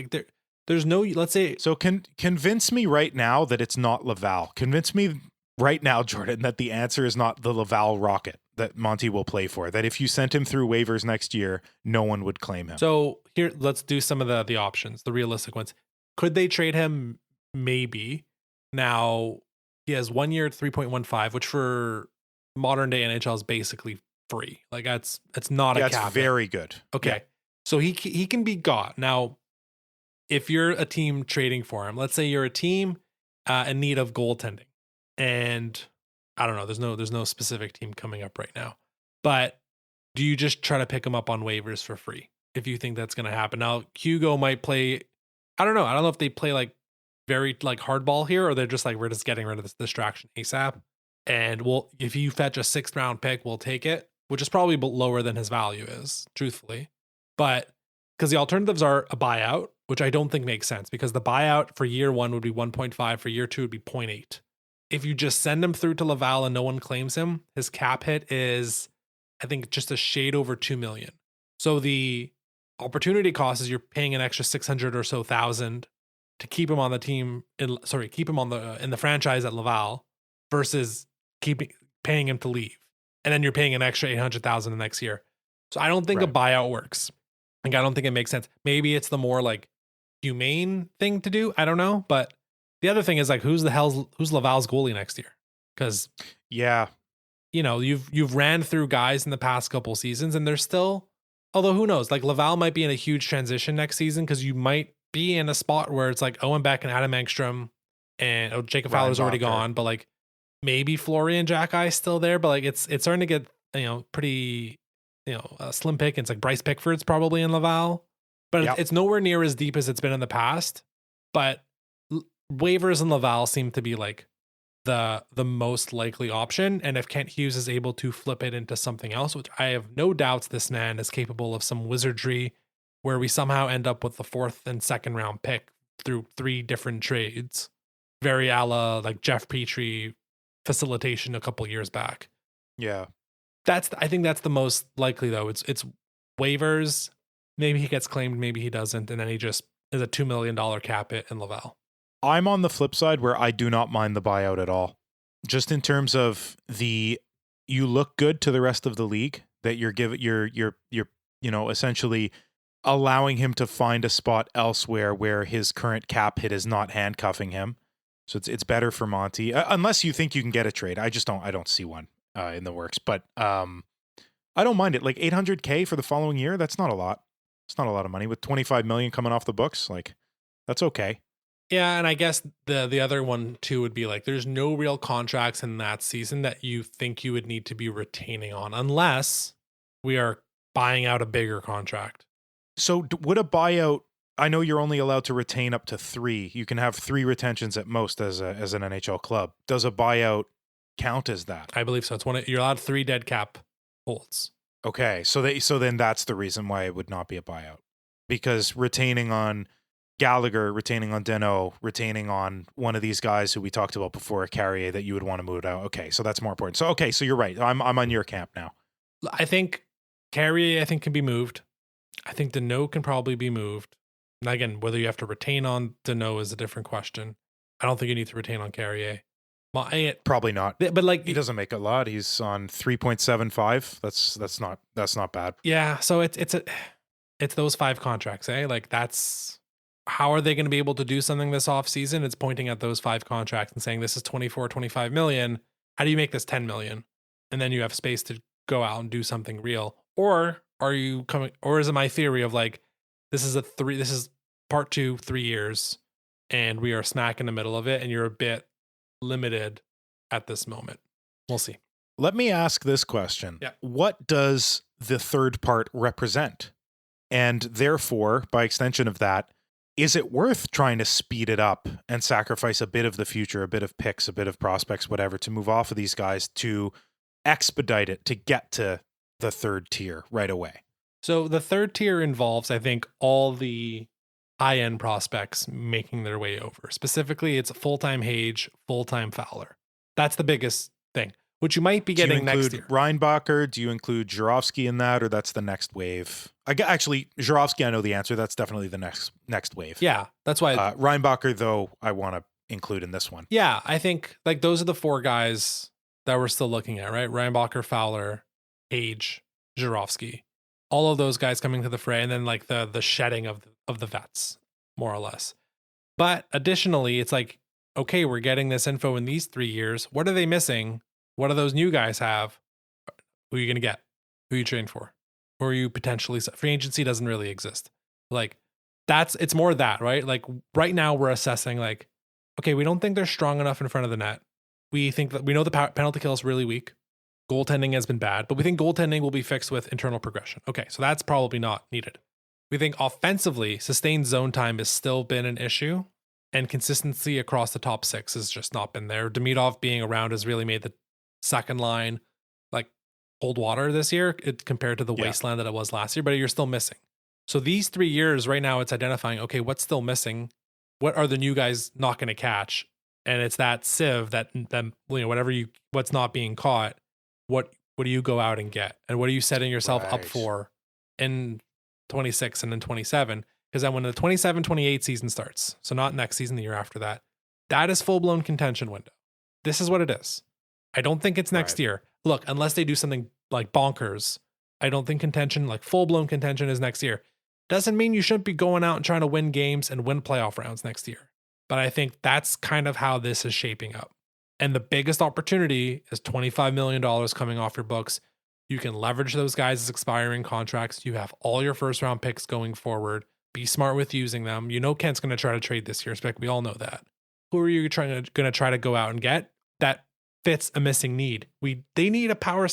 There's no, let's say. So convince me right now that it's not Laval. Convince me right now, Jordan, that the answer is not the Laval Rocket that Monty will play for. That if you sent him through waivers next year, no one would claim him. So here, let's do some of the options, the realistic ones. Could they trade him? Maybe. Now he has 1 year at 3.15, which for modern day NHL is basically free. It's not a cap. That's very good. Okay. Yeah. So he can be got. Now, if you're a team trading for him, let's say you're a team in need of goaltending, and I don't know, there's no specific team coming up right now, but do you just try to pick him up on waivers for free if you think that's going to happen? Now, Hugo might play. I don't know if they play very hardball here, or they're just we're just getting rid of this distraction ASAP. And if you fetch a 6th round pick, we'll take it, which is probably lower than his value is, truthfully. But because the alternatives are a buyout, which I don't think makes sense because the buyout for year 1 would be 1.5, for year 2 would be 0.8. If you just send him through to Laval and no one claims him, his cap hit is, I think, just a shade over $2 million. So the opportunity cost is you're paying an extra 600 or so thousand to keep him on the team, keep him in the franchise at Laval versus paying him to leave. And then you're paying an extra 800,000 the next year. So I don't think a buyout works. I don't think it makes sense. Maybe it's the more humane thing to do. I don't know. But the other thing is who's Laval's goalie next year? Because you've ran through guys in the past couple seasons and they're still, although who knows, Laval might be in a huge transition next season because you might be in a spot where it's Owen Beck and Adam Engstrom and Jacob Fowler's already gone, but maybe Florian Jackie's still there, but it's starting to get pretty slim pickings. Bryce Pickford's probably in Laval, but it's nowhere near as deep as it's been in the past. But waivers in Laval seem to be the most likely option, and if Kent Hughes is able to flip it into something else, which I have no doubts this man is capable of some wizardry where we somehow end up with the 4th and 2nd round pick through 3 different trades, very a la Jeff Petrie facilitation a couple years back. Yeah. I think that's the most likely though. It's waivers. Maybe he gets claimed, maybe he doesn't. And then he just is a $2 million cap hit in Laval. I'm on the flip side where I do not mind the buyout at all. just in terms of you look good to the rest of the league, that you're essentially allowing him to find a spot elsewhere where his current cap hit is not handcuffing him. So it's better for Monty, unless you think you can get a trade. I don't see one in the works, but I don't mind it. Like $800K for the following year, that's not a lot. It's not a lot of money with $25 million coming off the books. Like, that's okay. Yeah, and I guess the other one too would be like there's no real contracts in that season that you think you would need to be retaining on unless we are buying out a bigger contract. So would a buyout, I know you're only allowed to retain up to 3. You can have 3 retentions at most as an NHL club. Does a buyout count as that? I believe so. You're allowed 3 dead cap holds. Okay, so then that's the reason why it would not be a buyout. Because retaining on Gallagher, retaining on Deno, retaining on one of these guys who we talked about before, Carrier, that you would want to move out. Okay, so that's more important. So you're right. I'm on your camp now. I think Carrier can be moved. I think Deno can probably be moved. And again, whether you have to retain on Deno is a different question. I don't think you need to retain on Carrier. Probably not. But like he doesn't make a lot. He's on 3.75. That's not bad. Yeah, so it's those 5 contracts, eh? Like that's how are they going to be able to do something this offseason? It's pointing at those 5 contracts and saying this is 25 million. How do you make this 10 million? And then you have space to go out and do something real. Or is it my theory of like this is part 2, 3 years, and we are smack in the middle of it, and you're a bit limited at this moment. We'll see. Let me ask this question. Yeah. What does the third part represent? And therefore, by extension of that, is it worth trying to speed it up and sacrifice a bit of the future, a bit of picks, a bit of prospects, whatever, to move off of these guys to expedite it to get to the third tier right away? So the third tier involves, I think, all the high-end prospects making their way over. Specifically, it's full-time Hage, full-time Fowler. That's the biggest thing, which you might be getting next year. Reinbacher, do you include Jurovsky in that, or that's the next wave? Actually, Jurovsky, I know the answer. That's definitely the next wave. Yeah, that's why. Reinbacher, though, I want to include in this one. Yeah, I think like those are the 4 guys that we're still looking at, right? Reinbacher, Fowler, Hage, Jurovsky. All of those guys coming to the fray, and then like the shedding of the vets, more or less. But additionally, it's like, okay, we're getting this info in these 3 years. What are they missing? What do those new guys have? Who are you going to get? Who are you trading for? Who are you potentially? Free agency doesn't really exist. Like it's more that, right? Like right now we're assessing like, okay, we don't think they're strong enough in front of the net. We think that we know the penalty kill is really weak. Goaltending has been bad, but we think goaltending will be fixed with internal progression. Okay, so that's probably not needed. We think offensively, sustained zone time has still been an issue, and consistency across the top 6 has just not been there. Demidov being around has really made the second line like cold water this year compared to the wasteland that it was last year, but you're still missing. So these 3 years right now, it's identifying, okay, what's still missing? What are the new guys not going to catch? And it's that sieve that what's not being caught. What do you go out and get? And what are you setting yourself up for in 26 and then 27? Because then when the 27-28 season starts, so not next season, the year after that, that is full-blown contention window. This is what it is. I don't think it's next year. Look, unless they do something like bonkers, I don't think contention, like full-blown contention, is next year. Doesn't mean you shouldn't be going out and trying to win games and win playoff rounds next year. But I think that's kind of how this is shaping up. And the biggest opportunity is $25 million coming off your books. You can leverage those guys' expiring contracts. You have all your first round picks going forward. Be smart with using them. You know Kent's going to try to trade this year. We all know that. Who are you going to try to go out and get that fits a missing need? They need a power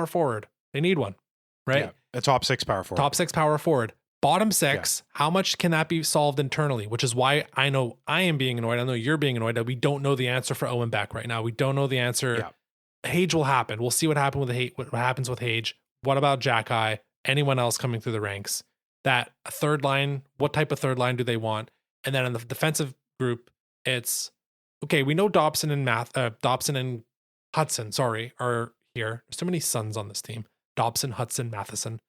forward. They need one, right? Yeah, a top 6 power forward. Top 6 power forward. Bottom 6, how much can that be solved internally? Which is why I know I am being annoyed. I know you're being annoyed that we don't know the answer for Owen Beck right now. We don't know the answer. Yeah. Hage will happen. We'll see what happens with Hage. What about Jack-Eye? Anyone else coming through the ranks? That third line, what type of third line do they want? And then in the defensive group, it's okay. We know Dobson and Hudson, are here. There's too many sons on this team. Dobson, Hudson, Matheson.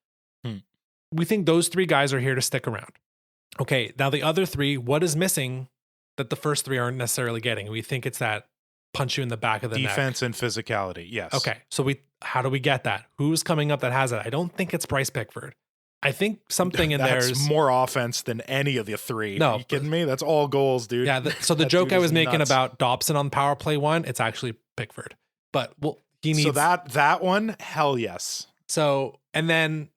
We think those 3 guys are here to stick around. Okay, now the other 3, what is missing that the first 3 aren't necessarily getting? We think it's that punch you in the back of the neck. Defense and physicality, yes. Okay, so how do we get that? Who's coming up that has it? I don't think it's Bryce Pickford. I think something in That's there's more offense than any of the three. No. Are you kidding me? That's all goals, dude. Yeah, so the That joke dude I is was making nuts. about Dobson on power play one, it's actually Pickford. But he needs So that one, hell yes. So, and then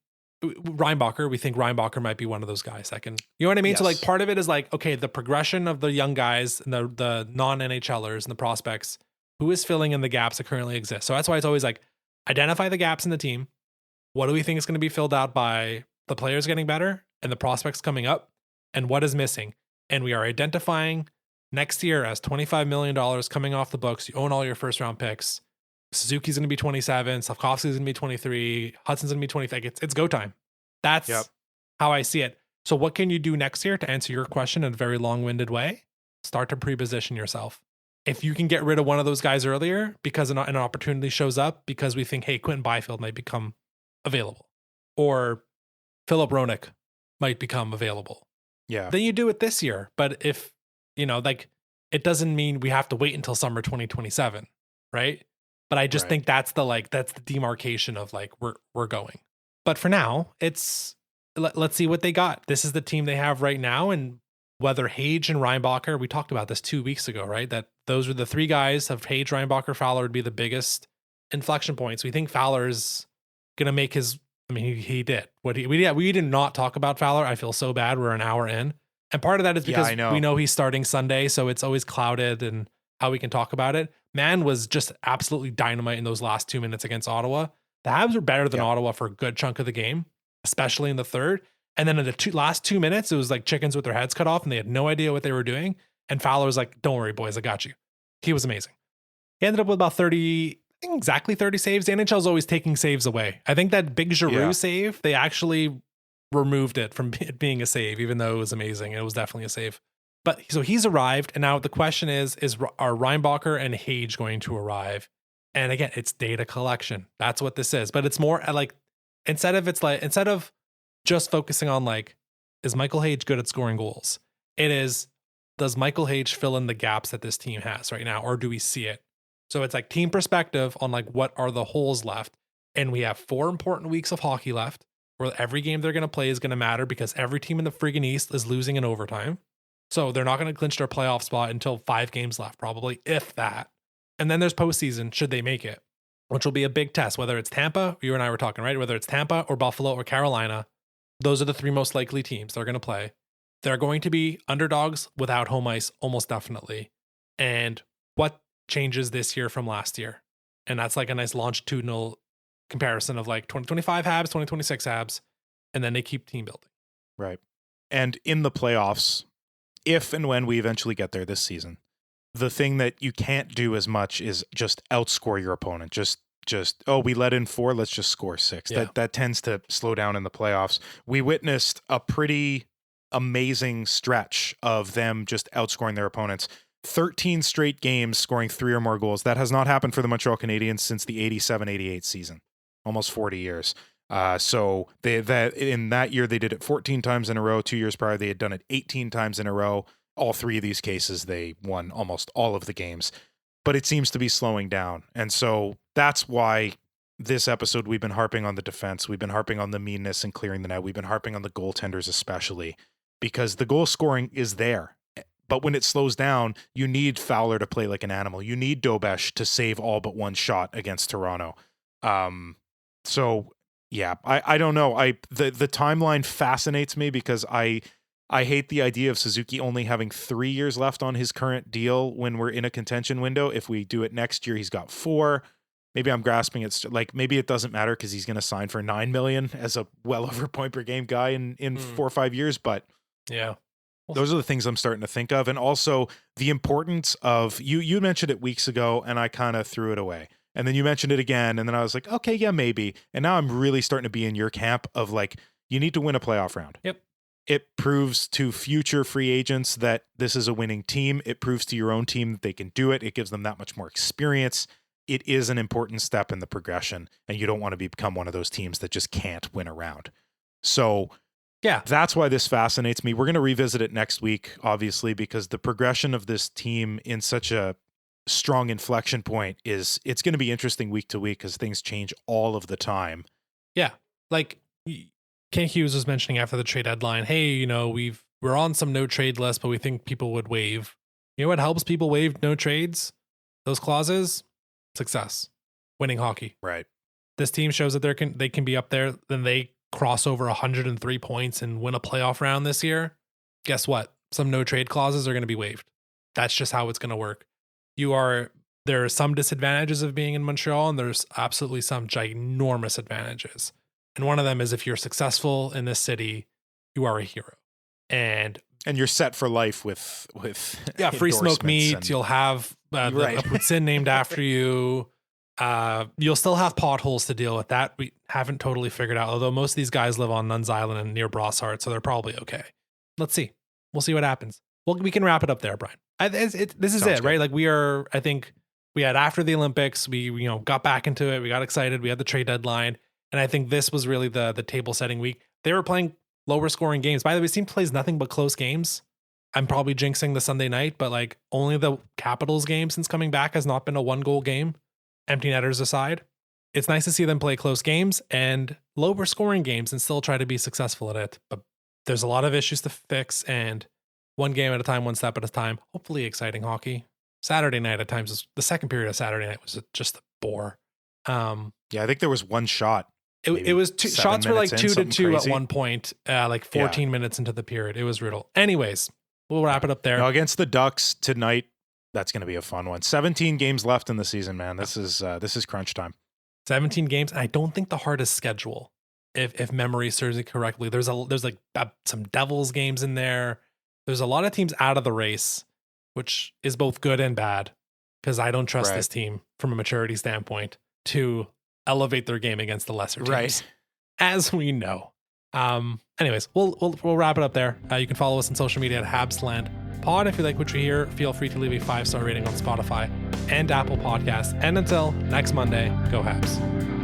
Reinbacher, we think Reinbacher might be one of those guys that can, you know what I mean? So like Yes. part of it is like, okay, the progression of the young guys and the non-NHLers and the prospects, who is filling in the gaps that currently exist. So that's why it's always like, identify the gaps in the team. What do we think is going to be filled out by the players getting better and the prospects coming up? And what is missing? And we are identifying next year as $25 million coming off the books. You own all your first round picks. Suzuki's going to be 27. Slavkovsky's going to be 23. Hudson's going to be 23. It's go time. That's how I see it. So what can you do next year to answer your question in a very long-winded way? Start to pre-position yourself. If you can get rid of one of those guys earlier because an opportunity shows up because we think, hey, Quentin Byfield might become available or Philip Roenick might become available. Yeah. Then you do it this year. But if, like it doesn't mean we have to wait until summer 2027, right? But I just think that's the demarcation of like we're going. But for now, let's see what they got. This is the team they have right now, and whether Hage and Reinbacher, we talked about this 2 weeks ago, right? That those are the three guys of Hage, Reinbacher, Fowler would be the biggest inflection points. We think Fowler's gonna make his. I mean, he did what we did not talk about Fowler. I feel so bad. We're an hour in, and part of that is because we know he's starting Sunday, so it's always clouded and how we can talk about it. Man was just absolutely dynamite in those last 2 minutes against Ottawa. The Habs were better than Ottawa for a good chunk of the game, especially in the third. And then in the last 2 minutes, it was like chickens with their heads cut off and they had no idea what they were doing. And Fowler was like, don't worry, boys, I got you. He was amazing. He ended up with about 30, I think exactly 30 saves. The NHL is always taking saves away. I think that big Giroux save, they actually removed it from it being a save, even though it was amazing. It was definitely a save. But so he's arrived. And now the question is are Reinbacher and Hage going to arrive? And again, it's data collection. That's what this is. But it's more like, instead of just focusing on like, is Michael Hage good at scoring goals? It is, does Michael Hage fill in the gaps that this team has right now? Or do we see it? So it's like team perspective on like, what are the holes left? And we have 4 important weeks of hockey left where every game they're going to play is going to matter because every team in the friggin' East is losing in overtime. So they're not going to clinch their playoff spot until 5 games left, probably, if that. And then there's postseason, should they make it, which will be a big test, whether it's Tampa, you and I were talking, right? Whether it's Tampa or Buffalo or Carolina, those are the 3 most likely teams they're going to play. They're going to be underdogs without home ice, almost definitely. And what changes this year from last year? And that's like a nice longitudinal comparison of like 2025 Habs, 2026 Habs, and then they keep team building. Right. And in the playoffs, if and when we eventually get there this season, the thing that you can't do as much is just outscore your opponent. Just we let in 4, let's just score 6. Yeah. That tends to slow down in the playoffs. We witnessed a pretty amazing stretch of them just outscoring their opponents. 13 straight games scoring 3 or more goals. That has not happened for the Montreal Canadiens since the 87-88 season. Almost 40 years. So in that year they did it 14 times in a row. 2 years prior they had done it 18 times in a row. All 3 of these cases they won almost all of the games, but it seems to be slowing down. And so that's why this episode we've been harping on the defense. We've been harping on the meanness and clearing the net. We've been harping on the goaltenders especially because the goal scoring is there. But when it slows down, you need Fowler to play like an animal. You need Dobesh to save all but one shot against Toronto. So yeah, I don't know. The timeline fascinates me because I hate the idea of Suzuki only having 3 years left on his current deal when we're in a contention window. If we do it next year, he's got 4. Maybe I'm grasping it. Like maybe it doesn't matter because he's going to sign for $9 million as a well over point per game guy in 4 or 5 years. But yeah, those are the things I'm starting to think of. And also the importance of you mentioned it weeks ago and I kind of threw it away. And then you mentioned it again. And then I was like, okay, yeah, maybe. And now I'm really starting to be in your camp of like, you need to win a playoff round. Yep. It proves to future free agents that this is a winning team. It proves to your own team that they can do it. It gives them that much more experience. It is an important step in the progression. And you don't want to become one of those teams that just can't win a round. So yeah, that's why this fascinates me. We're going to revisit it next week, obviously, because the progression of this team in such a strong inflection point is it's going to be interesting week to week because things change all of the time. Yeah. Like Kent Hughes was mentioning after the trade deadline, hey, you know, we're on some no trade list, but we think people would waive. You know what helps people waive no trades? Those clauses? Success. Winning hockey. Right. This team shows that they can be up there, then they cross over 103 points and win a playoff round this year. Guess what? Some no trade clauses are going to be waived. That's just how it's going to work. There are some disadvantages of being in Montreal, and there's absolutely some ginormous advantages. And one of them is if you're successful in this city, you are a hero. And you're set for life with free smoked meat. You'll have a poutine named after you. You'll still have potholes to deal with. That we haven't totally figured out, although most of these guys live on Nuns Island and near Brossard, so they're probably okay. Let's see. We'll see what happens. Well, we can wrap it up there, Brian. This is it, right? Like I think we had after the Olympics, we got back into it. We got excited. We had the trade deadline. And I think this was really the table setting week. They were playing lower scoring games. By the way, this team plays nothing but close games. I'm probably jinxing the Sunday night, but like only the Capitals game since coming back has not been a 1-goal game. Empty netters aside. It's nice to see them play close games and lower scoring games and still try to be successful at it. But there's a lot of issues to fix, and one game at a time, one step at a time. Hopefully exciting hockey. Saturday night at times, the second period of Saturday night was just a bore. Yeah, I think there was one shot. It was two shots were like 2-2 at one point, like 14 minutes into the period. It was brutal. Anyways, we'll wrap it up there. Now, against the Ducks tonight, that's going to be a fun one. 17 games left in the season, man. This is crunch time. 17 games, and I don't think the hardest schedule, if memory serves it correctly. There's like some Devils games in there. There's a lot of teams out of the race, which is both good and bad because I don't trust this team from a maturity standpoint to elevate their game against the lesser teams, as we know. Anyways, we'll wrap it up there. You can follow us on social media at HabsLandPod. If you like what you hear, feel free to leave a 5-star rating on Spotify and Apple Podcasts. And until next Monday, go Habs.